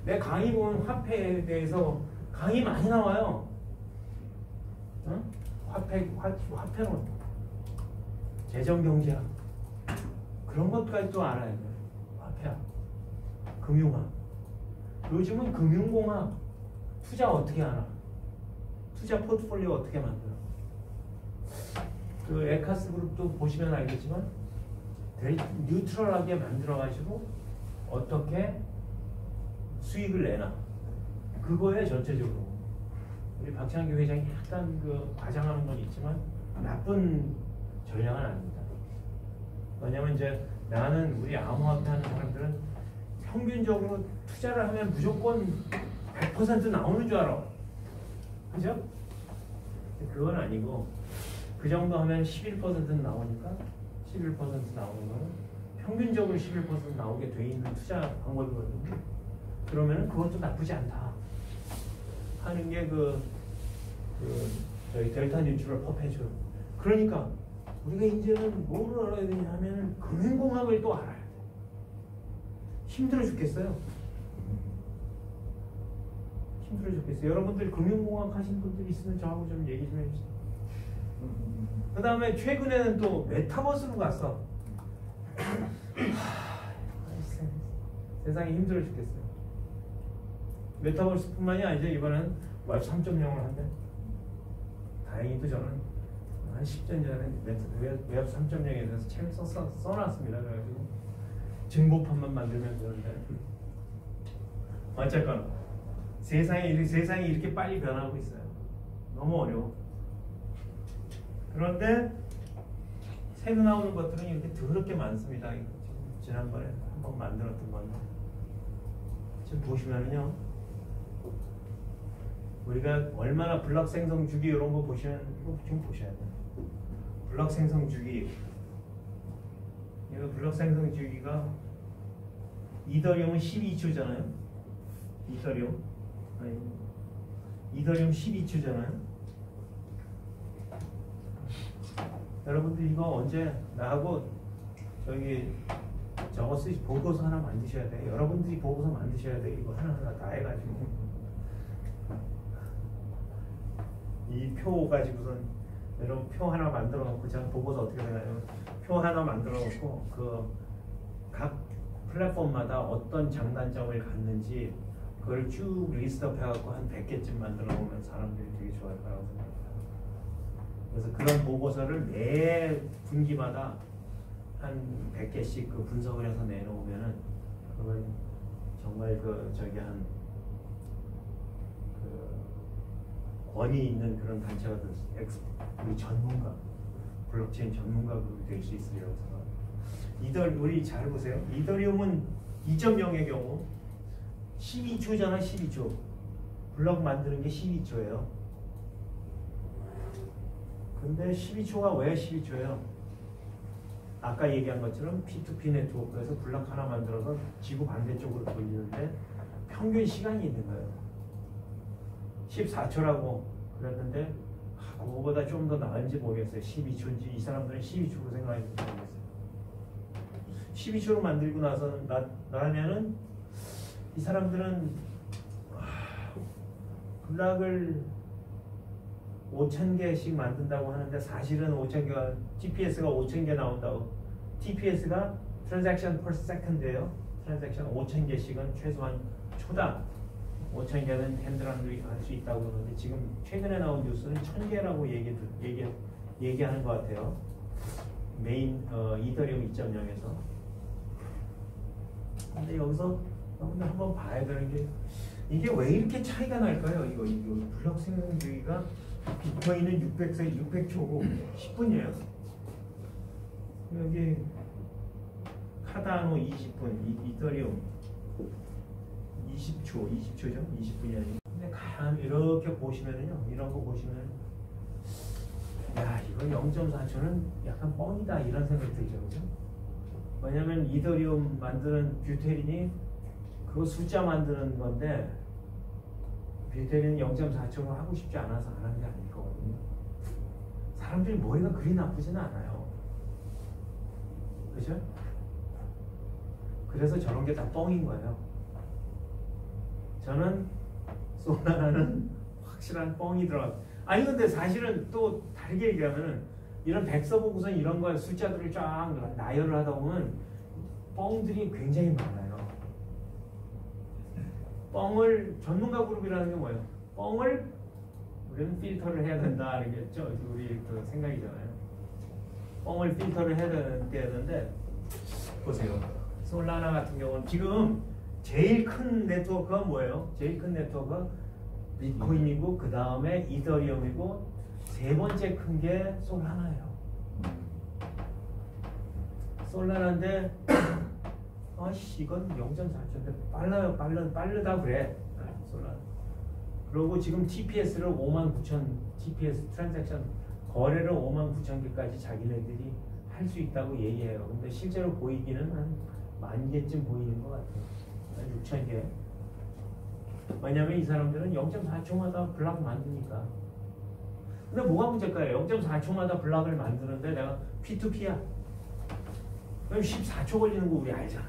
내 강의 보면 화폐에 대해서 강의 많이 나와요. 어? 화폐론, 재정경제학 그런 것까지 또 알아야 돼. 화폐학, 금융학. 요즘은 금융공학, 투자 어떻게 하나, 투자 포트폴리오 어떻게 만들어. 그 에카스 그룹도 보시면 알겠지만 되게 뉴트럴하게 만들어가지고 어떻게 수익을 내나 그거에 전체적으로 우리 박찬규 회장이 약간 과장하는 건 있지만 나쁜 전략은 아닙니다. 왜냐면 이제 나는 우리 암호화폐 하는 사람들은 평균적으로 투자를 하면 무조건 100% 나오는 줄 알아. 그죠? 그건 아니고 그 정도 하면 11%는 나오니까 11% 나오는 거는 평균적으로 11% 나오게 돼 있는 투자 방법이거든요. 그러면은 그것도 나쁘지 않다 하는 게 저희 델타 뉴트럴 퍼페츄얼. 그러니까 우리가 이제는 뭐를 알아야 되냐 하면은 금융공학을 또 알아야 돼. 힘들어 죽겠어요. 힘들어 죽겠어요. 여러분들 금융공학 하신 분들 있으면 저하고 좀 얘기 좀 해주세요. 그 다음에 최근에는 또 메타버스로 갔어. 세상이 힘들어 죽겠어요. 메타버스뿐만이 아니죠. 이번엔 웹 3.0을 한대. 다행히도 저는 한 10년 전에 웹 3.0에 대해서 책을 써놨습니다. 그래가지고 증보판만 만들면 되는데 어쨌건 세상이 이렇게 빨리 변하고 있어요. 너무 어려워. 그런데 새로 나오는 것들은 이렇게 더럽게 많습니다. 지난번에 한번 만들었던 건데 지금 보시면은요, 우리가 얼마나 블록 생성 주기 이런 거 보시면 좀 보셔야 돼요. 블록 생성 주기, 이거 블록 생성 주기가 이더리움은 12초잖아요. 이더리움 12초잖아요. 여러분들 이거 언제 나하고 저기 저거 쓰시 보고서 하나 만드셔야 돼요. 여러분들이 보고서 만드셔야 돼요. 이거 하나하나 다 해가지고 이 표 가지고선 여러분 표 하나 만들어 놓고 제가 보고서 어떻게 되나요? 표 하나 만들어 놓고 그 각 플랫폼마다 어떤 장단점을 갖는지 그걸 쭉 리스트업 해갖고 한 100개쯤 만들어 놓으면 사람들이 되게 좋아할 거라고 생각해요. 그래서 그런 보고서를 매 분기마다 한 100개씩 그 분석을 해서 내놓으면은 그건 정말 그 저기 한 그 권위 있는 그런 단체가 될 수, 우리 전문가, 블록체인 전문가 그룹이 될 수 있으리라고 생각합니다. 우리 잘 보세요. 이더리움은 2.0의 경우 12초잖아. 12초. 블록 만드는 게 12초예요. 근데 12초가 왜 12초예요? 아까 얘기한 것처럼 P2P 네트워크에서 블록 하나 만들어서 지구 반대쪽으로 돌리는데 평균 시간이 있는 거예요. 14초라고 그랬는데 그거보다 좀 더 나은지 모르겠어요. 12초인지 이 사람들은 12초로 생각하는지 모르겠어요. 12초로 만들고 나서는 나면은 이 사람들은 블록을 5,000개씩 만든다고 하는데 사실은 5,000개가 TPS가 5,000개 나온다고. TPS가 Transaction per Second예요. 트랜잭션 5,000개씩은 최소한 초당 5,000개는 핸들하는 할수 있다고 그러는데 지금 최근에 나온 뉴스는 1,000개라고 얘기하는 것 같아요. 메인 이더리움 2.0에서. 근데 여기서 여러분들 한번 봐야 되는 게 이게 왜 이렇게 차이가 날까요? 이거 블록 생성 주기가 비트코인은 600초고 10분이에요. 여기 카다노 20분, 이더리움 20초죠? 20분이 아니고. 근데 가만 이렇게 보시면은요, 이런 거 보시면 야, 이거 0.4초는 약간 뻥이다 이런 생각이 들죠, 그죠? 왜냐면 이더리움 만드는 뷰테린이 그거 숫자 만드는 건데 뷰테린은 0.4초로 하고 싶지 않아서 안 하는 게 아닐 거거든요. 사람들이 머리가 그리 나쁘지는 않아요. 그죠? 그래서 저런 게 다 뻥인 거예요. 저는 솔라나는 확실한 뻥이 들어가. 아니 근데 사실은 또 다르게 얘기하면은 이런 백서 보고서 이런 거 숫자들을 쫙 나열을 하다 보면 뻥들이 굉장히 많아요. 뻥을 전문가 그룹이라는 게 뭐예요? 뻥을 우리는 필터를 해야 된다 이랬죠. 우리 그 생각이잖아요. 뻥을 필터를 해야 되는데 보세요. 솔라나 같은 경우는 지금 제일 큰 네트워크가 뭐예요? 제일 큰 네트워크가 비트코인이고 그 다음에 이더리움이고 세 번째 큰 게 솔라나예요. 솔라나인데 아씨 이건 0.4초인데 빠르다 그래. 솔라나. 그리고 지금 TPS를 59,000 TPS 트랜잭션 거래를 59,000개까지 자기네들이 할 수 있다고 얘기해요. 근데 실제로 보이기는 한 10,000개쯤 보이는 것 같아요. 한 6,000개. 왜냐면 이 사람들은 0.4초마다 블록 만드니까. 근데 뭐가 문제일까요? 0.4초마다 블록을 만드는데 내가 P2P야. 그럼 14초 걸리는 거 우리 알잖아.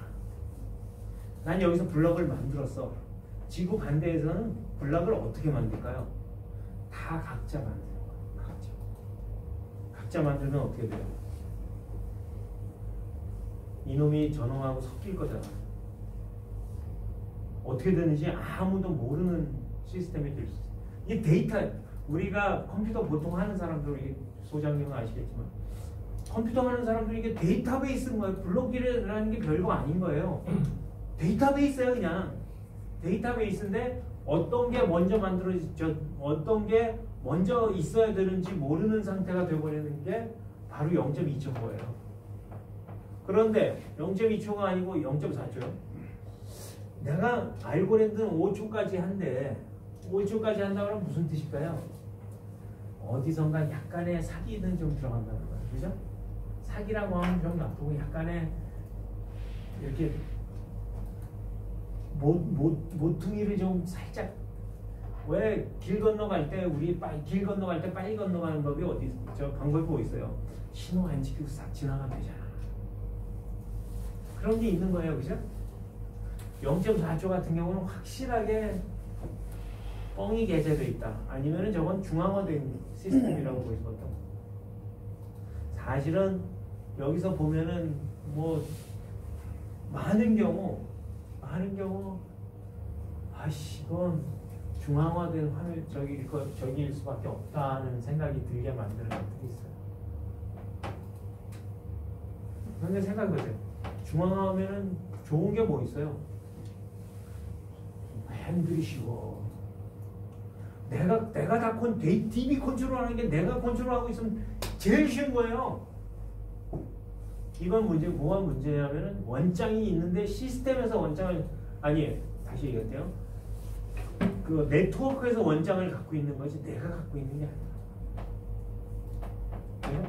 난 여기서 블록을 만들었어. 지구 반대에서는 블록을 어떻게 만들까요? 다 각자 만드는 거야. 각자 만들면 어떻게 돼요? 이놈이 저놈하고 섞일 거잖아. 어떻게 되는지 아무도 모르는 시스템이 될 수 있어. 이게 데이터, 우리가 컴퓨터 보통 하는 사람들, 이게 소장님은 아시겠지만 컴퓨터 하는 사람들이 이게 데이터베이스인 거예요. 블록이라는 게 별거 아닌 거예요. 데이터베이스예요, 그냥. 데이터베이스인데 어떤 게 먼저 어떤 게 먼저 있어야 되는지 모르는 상태가 되어버리는 게 바로 0.2초 거예요. 그런데 0.2초가 아니고 0.4초요. 내가 알고리즘은 5초까지 한데 5초까지 한다 그러면 무슨 뜻일까요? 어디선가 약간의 사기는 좀 들어간다는 거예요. 그죠? 사기라고 하면 좀 나쁘고 약간의 이렇게 모퉁이를 좀 살짝 왜 길 건너갈 때 우리 길 건너갈 때 빨리 건너가는 법이 어디 저 방법이 뭐 있어요? 신호 안 지키고 싹 지나가면 되잖아. 그런 게 있는 거예요, 그죠? 0.4초 같은 경우는 확실하게 뻥이 게재되어 있다. 아니면은 저건 중앙화된 시스템이라고 볼 수가 있다. 사실은 여기서 보면은 뭐 많은 경우 아씨 이건 중앙화된 화면 저기일 수밖에 없다는 생각이 들게 만드는 것들이 있어요. 그런데 생각해보세요. 중앙화하면은 좋은 게 뭐 있어요? 핸들이 쉬워. 내가 다 DB 컨트롤하는 게 내가 컨트롤하고 있으면 제일 쉬운 거예요. 이건 뭐가 문제냐면은 원장이 있는데 시스템에서 원장을 다시 얘기할게요. 그 네트워크에서 원장을 갖고 있는 거지 내가 갖고 있는 게 아니야. 네?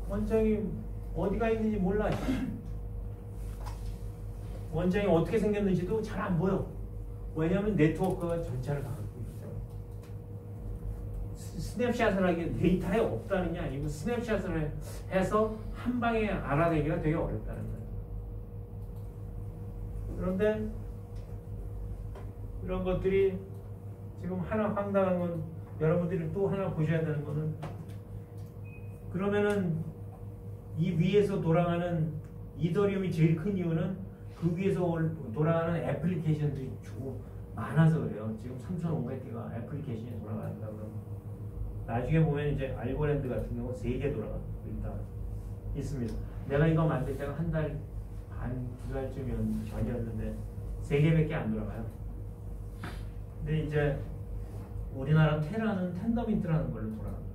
원장이 어디가 있는지 몰라. 원장이 어떻게 생겼는지도 잘 안 보여. 왜냐하면 네트워크가 전체를 갖고 있기 때문에. 스냅샷을 하기 데이터에 없다는 게 아니고 스냅샷을 해서 한 방에 알아내기가 되게 어렵다는 거예요. 그런데 이런 것들이 지금 하나 황당한 건 여러분들이 또 하나 보셔야 되는 거는 그러면은 이 위에서 돌아가는 이더리움이 제일 큰 이유는 그 위에서 돌아가는 애플리케이션들이 주고 많아서 그래요. 지금 3,500개가 애플리케이션이 돌아간다 그러면 나중에 보면 이제 알고랜드 같은 경우 3개 돌아가고 있습니다. 내가 이거 만들 때가 한 달 반, 2달쯤 전이었는데 3개밖에 안 돌아가요. 근데 이제 우리나라 테라는 텐더민트라는 걸로 돌아갑니다.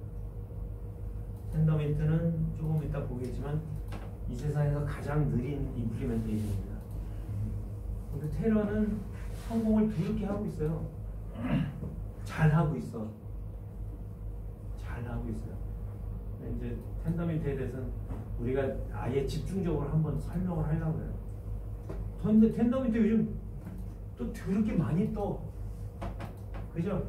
텐더민트는 조금 이따 보겠지만 이 세상에서 가장 느린 임플리멘테이션입니다. 근데 테러는 성공을 두렵게 하고 있어요. 잘 하고 있어요. 근데 이제 텐더민트에 대해서는 우리가 아예 집중적으로 한번 설명을 하려고 해요. 근데 텐더민트 요즘 또 더럽게 많이 떠. 그죠?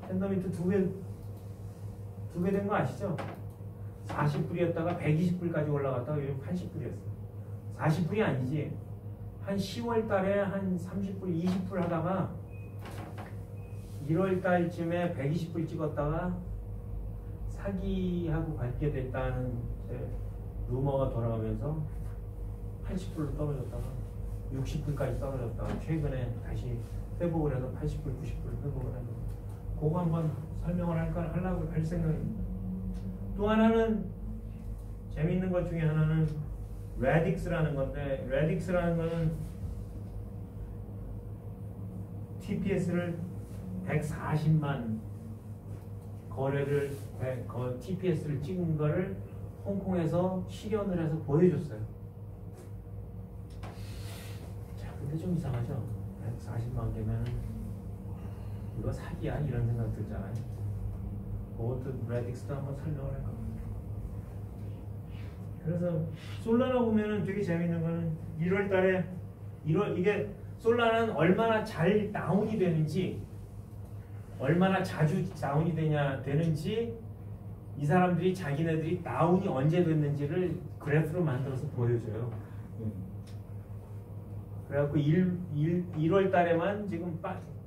텐더민트 두 배 된 거 아시죠? 40불이었다가 120불까지 올라갔다가 요즘 80불이었어요. 40불이 아니지. 한 10월 달에 한 30불, 20불 하다가 1월 달쯤에 120불 찍었다가 사기하고 갖게 됐다는 루머가 돌아오면서 80불로 떨어졌다가 60불까지 떨어졌다가 최근에 다시 회복을 해서 80불, 90불 회복을 하는 그거 한번 설명을 하려고 할 생각입니다. 또 하나는 재미있는 것 중에 하나는 레딕스라는 건데 레딕스라는 거는 TPS를 140만 거래를 TPS를 찍은 거를 홍콩에서 실현을 해서 보여줬어요. 자, 근데 좀 이상하죠? 140만 개면 이거 사기야? 이런 생각 들잖아요. 그것도 레딕스도 한번 설명을 할 겁니다. 그래서 솔라나 보면은 되게 재밌는 거는 1월 달에 이게 솔라나는 얼마나 잘 다운이 되는지 얼마나 자주 다운이 되는지 이 사람들이 자기네들이 다운이 언제 됐는지를 그래프로 만들어서 보여줘요. 그래갖고 1월 달에만 지금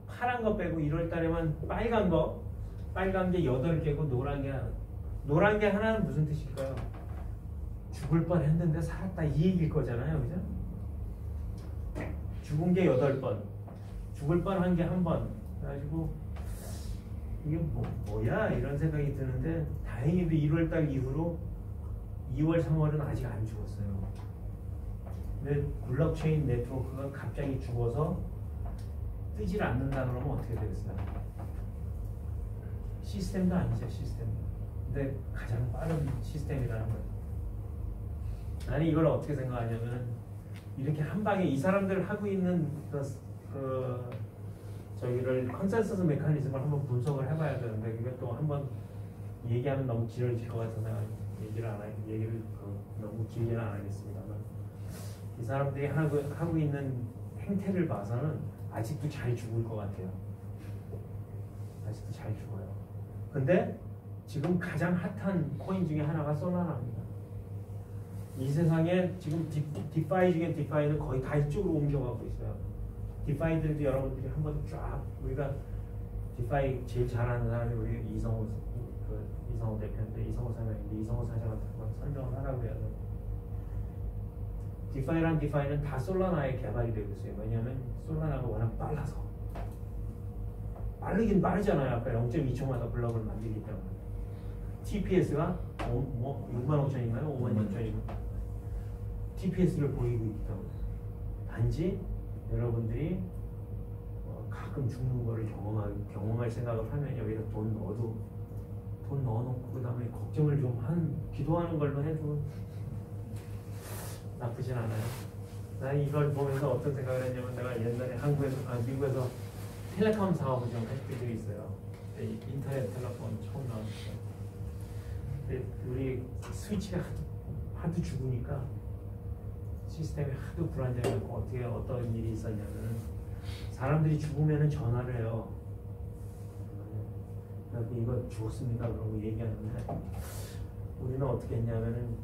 파란 거 빼고 1월 달에만 빨간 게 8개고 노란 게 하나는 무슨 뜻일까요? 죽을 뻔 했는데 살았다 이 얘기일 거잖아요. 그죠? 죽은 게 8번, 죽을 뻔 한 게 1번. 그래가지고 이게 뭐야? 이런 생각이 드는데 다행히도 1월달 이후로 2월, 3월은 아직 안 죽었어요. 근데 블록체인 네트워크가 갑자기 죽어서 뜨질 않는다 그러면 어떻게 되겠어요? 시스템도 아니죠, 시스템. 근데 가장 빠른 시스템이라는 거예요. 나는 이걸 어떻게 생각하냐면 이렇게 한 방에 이 사람들 하고 있는 저기를 컨센서스 메커니즘을 한번 분석을 해봐야 되는데 이것도 한번 얘기하면 너무 길어질 것 같아서 내가 얘기를 너무 길게는 안 하겠습니다만 이 사람들이 하고 있는 행태를 봐서는 아직도 잘 죽을 것 같아요. 아직도 잘 죽어요. 근데 지금 가장 핫한 코인 중에 하나가 솔라나입니다. 이 세상에 지금 디파이 중에 디파이는 거의 다 이쪽으로 옮겨가고 있어요. 디파이들도 여러분들이 한번 쫙 우리가 디파이 제일 잘하는 사람이 우리 이성호 대표인데 이성호 사장한테 한번 설명을 하라고 해요. 디파이는 다 솔라나에 개발이 되고 있어요. 왜냐하면 솔라나가 워낙 빨라서. 빠르긴 빠르잖아요. 아까 0.2초마다 블럭을 만들기 때문에. TPS가 65,000인가요? 56,000인가요? TPS를 보이고 있기 때문에. 단지 여러분들이 가끔 죽는 거를 경험할 생각을 하면 여기다 돈 넣어놓고 그 다음에 걱정을 좀 기도하는 걸로 해도 나쁘진 않아요. 난 이걸 보면서 어떤 생각을 했냐면 내가 옛날에 미국에서 텔레콤 사업을 좀 할 때도 있어요. 인터넷 텔레폰 처음 나왔을 때. 근데 우리 스위치가 하도 죽으니까 시스템이 하도 불안정해서 어떤 일이 있었냐면 사람들이 죽으면 전화를 해요. 그래서 이거 죽었습니다 그러고 얘기하는데 우리는 어떻게 했냐면은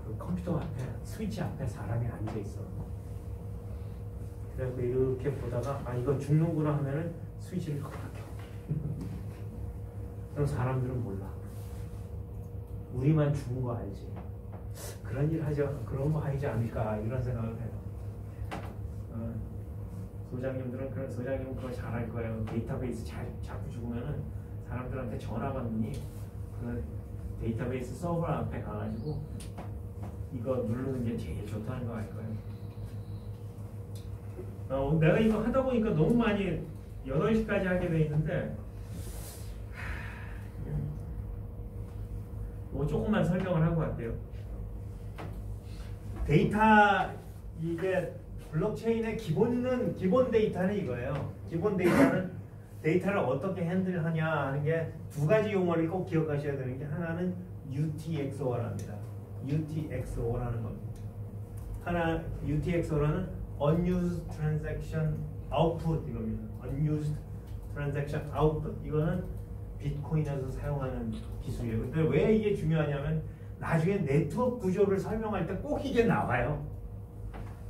그 컴퓨터 앞에 스위치 앞에 사람이 앉아 있어. 그래서 이렇게 보다가 이거 죽는구나 하면은 스위치를 껐다 켜. 그럼 사람들은 몰라. 우리만 죽은 거 알지. 그런 거 하지 않을까 이런 생각을 해요. 소장님은 그거 잘할 거예요. 데이터베이스 자꾸 죽으면은 사람들한테 전화 받느니 그 데이터베이스 서버 앞에 가가지고 이거 누르는 게 제일 좋다는 거 알 거예요. 내가 이거 하다 보니까 너무 많이 8시까지 하게 돼 있는데 뭐 조금만 설명을 하고 갈게요. 데이터 이게 블록체인의 기본 데이터는 이거예요. 기본 데이터는 데이터를 어떻게 핸들하냐 하는 게 두 가지 용어를 꼭 기억하셔야 되는 게 하나는 UTXO랍니다. UTXO라는 겁니다. UTXO라는 Unused Transaction Output 이겁니다. Unused Transaction Output 이거는 비트코인에서 사용하는 기술이에요. 근데 왜 이게 중요하냐면 나중에 네트워크 구조를 설명할 때 꼭 이게 나와요.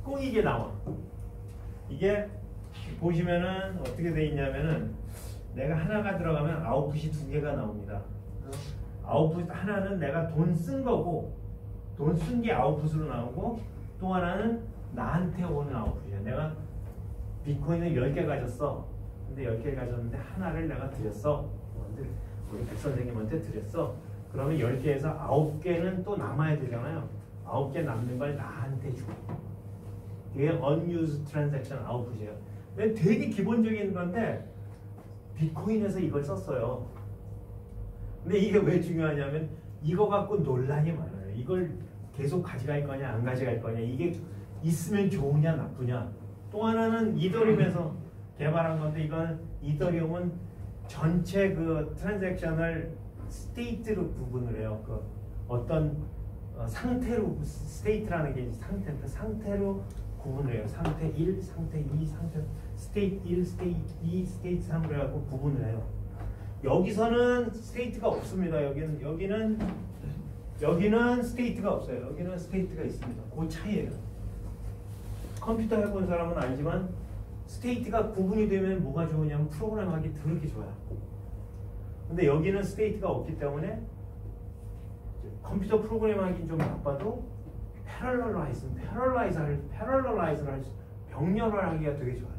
꼭 이게 나와. 이게 보시면은 어떻게 돼 있냐면은 내가 하나가 들어가면 아웃풋이 2개가 나옵니다. 아웃풋 하나는 내가 돈 쓴 거고 돈 쓴 게 아웃풋으로 나오고 또 하나는 나한테 오는 아웃풋이야. 내가 비트코인을 10개 가졌어. 근데 10개 가졌는데 하나를 내가 드렸어. 우리 백 선생님한테 드렸어. 그러면 10개에서 9개는 또 남아야 되잖아요. 9개 남는 걸 나한테 줘. 이게 unused transaction output이에요. 근데 되게 기본적인 건데 비트코인에서 이걸 썼어요. 근데 이게 왜 중요하냐면 이거 갖고 논란이 많아요. 이걸 계속 가져갈 거냐 안 가져갈 거냐 이게 있으면 좋으냐 나쁘냐. 또 하나는 이더리움에서 개발한 건데 이건 이더리움은 전체 그 트랜잭션을 스테이트로 구분을 해요. 그 어떤 상태로 스테이트라는 게 상태로 구분을 해요. 상태 1, 상태 2, 상태 스테이트 1, 스테이트 2, 스테이트 3 그래갖고 구분을 해요. 여기서는 스테이트가 없습니다. 여기는 스테이트가 없어요. 여기는 스테이트가 있습니다. 그 차이예요. 컴퓨터 해본 사람은 알지만 스테이트가 구분이 되면 뭐가 좋으냐면 프로그램하기 더럽게 좋아요. 근데 여기는 스테이트가 없기 때문에 컴퓨터 프로그램하기 좀 나빠도 패럴러라이즈를 할 수, 병렬을 하기가 되게 좋아요.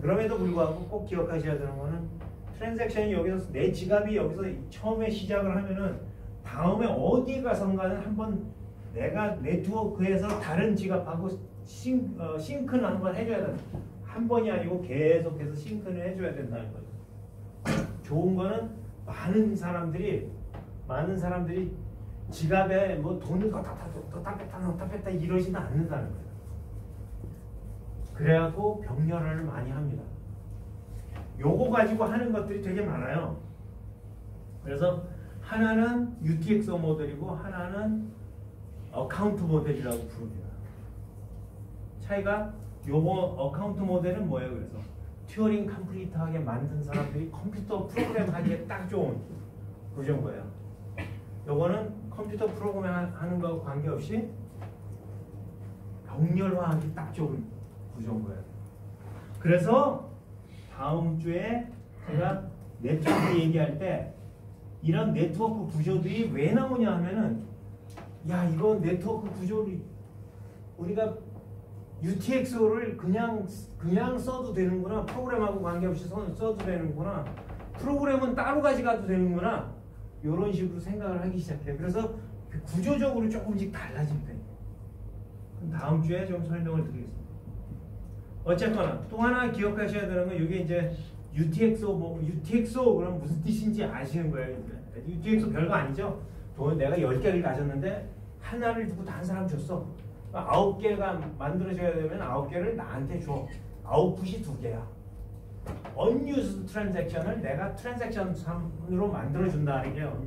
그럼에도 불구하고 꼭 기억하셔야 되는 거는 트랜잭션이 여기서 내 지갑이 여기서 처음에 시작을 하면은 다음에 어디 가선가는 한번 내가 네트워크에서 다른 지갑하고 싱크는 한번 해줘야 된다. 한 번이 아니고 계속해서 싱크를 해줘야 된다는 거죠. 좋은 거는 많은 사람들이 지갑에 뭐 돈을 넣다 뺐다 이러지는 않는다는 거예요. 그래갖고 병렬을 많이 합니다. 요거 가지고 하는 것들이 되게 많아요. 그래서 하나는 UTXO 모델이고 하나는 어카운트 모델이라고 부릅니다. 차이가 요거 어카운트 모델은 뭐예요? 그래서 튜어링 컴플리트하게 만든 사람들이 컴퓨터 프로그램 하기에 딱 좋은 구조인 거예요. 요거는 컴퓨터 프로그램 하는 거하고 관계없이 병렬화하기 딱 좋은 구조인 거예요. 그래서 다음 주에 제가 네트워크 얘기할 때 이런 네트워크 구조들이 왜 나오냐 하면은 야 이거 네트워크 구조를 우리가 UTXO를 그냥 써도 되는구나. 프로그램하고 관계없이 써도 되는구나. 프로그램은 따로 가져가도 되는구나. 이런 식으로 생각을 하기 시작해요. 그래서 구조적으로 조금씩 달라집니다. 다음 주에 좀 설명을 드리겠습니다. 어쨌거나 또 하나 기억하셔야 되는 건 이게 이제 UTXO UTXO 그럼 무슨 뜻인지 아시는 거예요. UTXO 별거 아니죠. 돈 내가 10개를 가졌는데 하나를 두고 다른 사람 줬어. 9개가 만들어져야 되면 9개를 나한테 줘. 아웃풋이 2개야. unused transaction을 내가 트랜잭션 3으로 만들어준다는 게요.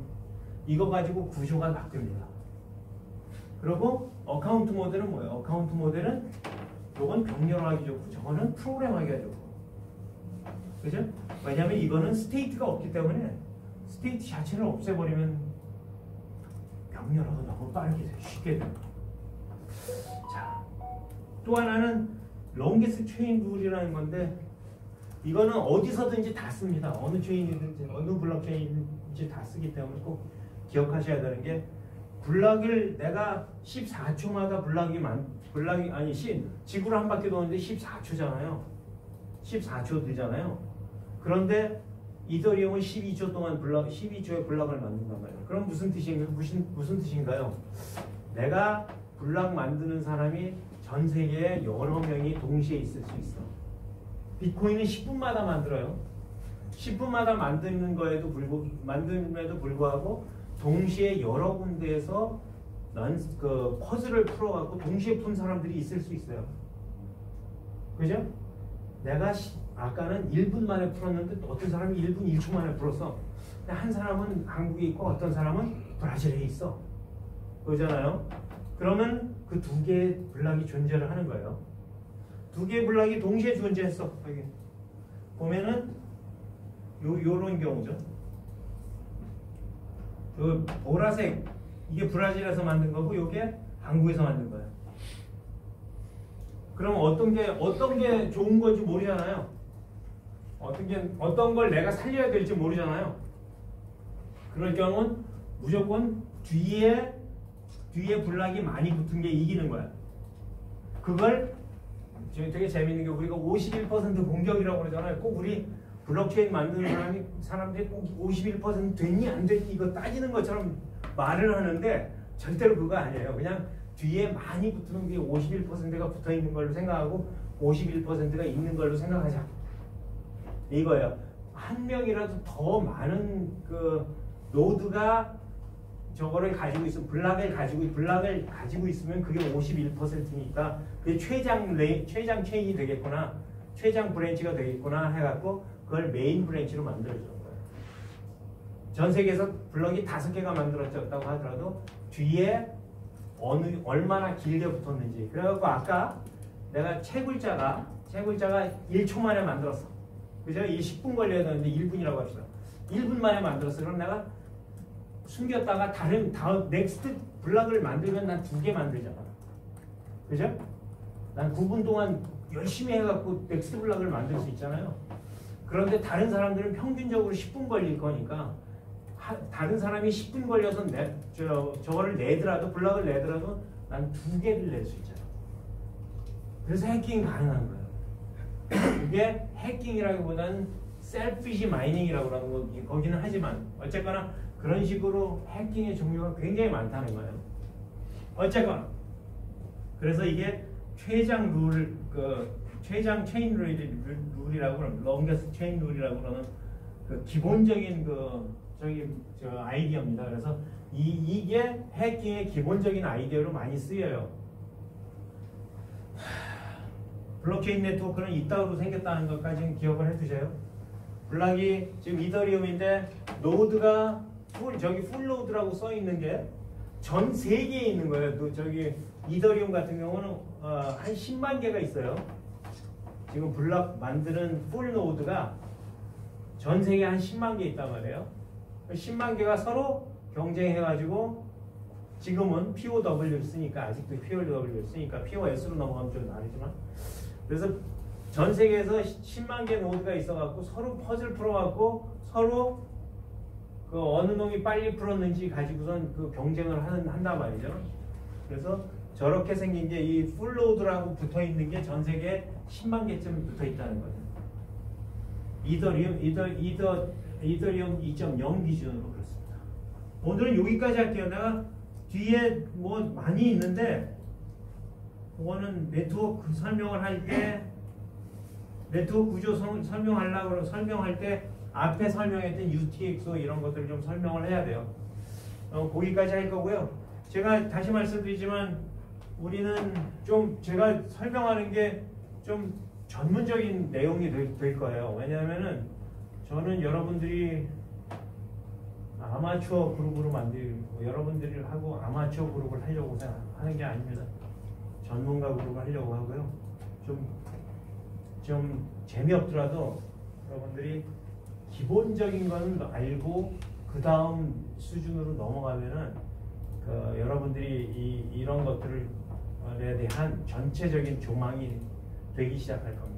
이거 가지고 구조가 바뀝니다. 그리고 어카운트 모델은 뭐예요? 어카운트 모델은 이건 병렬화하기 좋고 저거는 프로그램하기가 좋고. 그죠? 왜냐하면 이거는 스테이트가 없기 때문에 스테이트 자체를 없애버리면 병렬화가 너무 빠르게 돼요. 쉽게 돼요. 자, 또 하나는 롱게스트 체인 룰이라는 건데 이거는 어디서든지 다 씁니다. 어느 체인이든지 어느 블록체인인지 다 쓰기 때문에 꼭 기억하셔야 되는 게 블락을 내가 14초마다 블락이 아니 지구를 한 바퀴 도는데 14초잖아요. 14초 되잖아요. 그런데 이더리움은 12초 동안 12초의 블락을 만든단 말이에요. 그럼 무슨 뜻인가요? 내가 블락 만드는 사람이 전 세계에 여러 명이 동시에 있을 수 있어. 비트코인은 10분마다 만들어요. 10분마다 만듦에도 불구하고 동시에 여러 군데에서 그 퍼즐을 풀어갖고 동시에 푼 사람들이 있을 수 있어요. 그죠? 내가 아까는 1분 만에 풀었는데 어떤 사람이 1분 1초 만에 풀었어. 근데 한 사람은 한국에 있고 어떤 사람은 브라질에 있어. 그러잖아요. 그러면 그 두 개의 블락이 존재를 하는 거예요. 두 개의 블락이 동시에 존재했어. 여기 보면은 요런 경우죠. 요 보라색 이게 브라질에서 만든 거고 요게 한국에서 만든 거예요. 그럼 어떤 게 좋은 건지 모르잖아요. 어떤 걸 내가 살려야 될지 모르잖아요. 그럴 경우는 무조건 뒤에 블락이 많이 붙은 게 이기는 거야. 그걸 되게 재밌는 게 우리가 51% 공격이라고 그러잖아요. 꼭 우리 블록체인 만드는 사람들이 꼭 51% 됐니 안 됐니 이거 따지는 것처럼 말을 하는데 절대로 그거 아니에요. 그냥 뒤에 많이 붙는 게 51%가 붙어 있는 걸로 생각하고 51%가 있는 걸로 생각하자. 이거예요. 한 명이라도 더 많은 그 노드가 저거를 가지고 있으면 블락을 가지고 있으면 그게 51%니까 그게 최장 체인이 되겠구나, 최장 브랜치가 되겠구나 해갖고 그걸 메인 브랜치로 만들어주는 거예요. 전 세계에서 블럭이 5개가 만들어졌다고 하더라도 뒤에 얼마나 길게 붙었는지. 그래갖고 아까 내가 채 글자가 1초 만에 만들었어. 그죠? 이 10분 걸려야 되는데 1분이라고 합시다. 1분 만에 만들었어. 그럼 내가 숨겼다가 다른 넥스트 블락을 만들면 난 2개 만들잖아. 그죠? 난 9분 동안 열심히 해갖고 넥스트 블락을 만들 수 있잖아요. 그런데 다른 사람들은 평균적으로 10분 걸릴 거니까 다른 사람이 10분 걸려서 저거를 내더라도 블락을 내더라도 난 2개를 낼 수 있잖아. 그래서 해킹이 가능한 거예요. 이게 해킹이라기보다는 셀피시 마이닝이라고 하는 거 거기는 하지만 어쨌거나 그런 식으로 해킹의 종류가 굉장히 많다는 거예요. 어쨌거나 그래서 이게 최장 체인 룰이라고 그러는 롱게스트 체인 룰이라고 그러는 그 기본적인 저 아이디어입니다. 그래서 이게 해킹의 기본적인 아이디어로 많이 쓰여요. 블록체인 네트워크는 이따위로 생겼다는 것까지는 기억을 해두세요. 블락이 지금 이더리움인데 노드가 풀 노드라고 써 있는 게 전 세계에 있는 거예요. 저기 이더리움 같은 경우는 한 10만 개가 있어요. 지금 블록 만드는 풀 노드가 전 세계에 한 10만 개 있단 말이에요. 10만 개가 서로 경쟁해가지고 지금은 POW 쓰니까 아직도 POW 쓰니까 POS로 넘어가면 좀 다르지만 그래서 전 세계에서 10만 개 노드가 있어갖고 서로 퍼즐 풀어갖고 서로 그 어느 놈이 빨리 풀었는지 가지고선 그 경쟁을 한단 말이죠. 그래서 저렇게 생긴 게 이 풀노드라고 붙어 있는 게 전 세계에 10만 개쯤 붙어 있다는 거죠. 이더리움 2.0 기준으로 그렇습니다. 오늘은 여기까지 할게요. 내가 뒤에 뭐 많이 있는데 그거는 네트워크 설명을 할 때 네트워크 구조 설명할 때 앞에 설명했던 UTXO 이런 것들을 좀 설명을 해야 돼요. 거기까지 할 거고요. 제가 다시 말씀드리지만 우리는 좀 제가 설명하는 게 좀 전문적인 내용이 될 거예요. 왜냐하면은 저는 여러분들이 아마추어 그룹으로 만들고 여러분들하고 아마추어 그룹을 하려고 하는 게 아닙니다. 전문가 그룹을 하려고 하고요. 좀 재미없더라도 여러분들이 기본적인 거는 알고 그 다음 수준으로 넘어가면은 여러분들이 이런 것들에 대한 전체적인 조망이 되기 시작할 겁니다.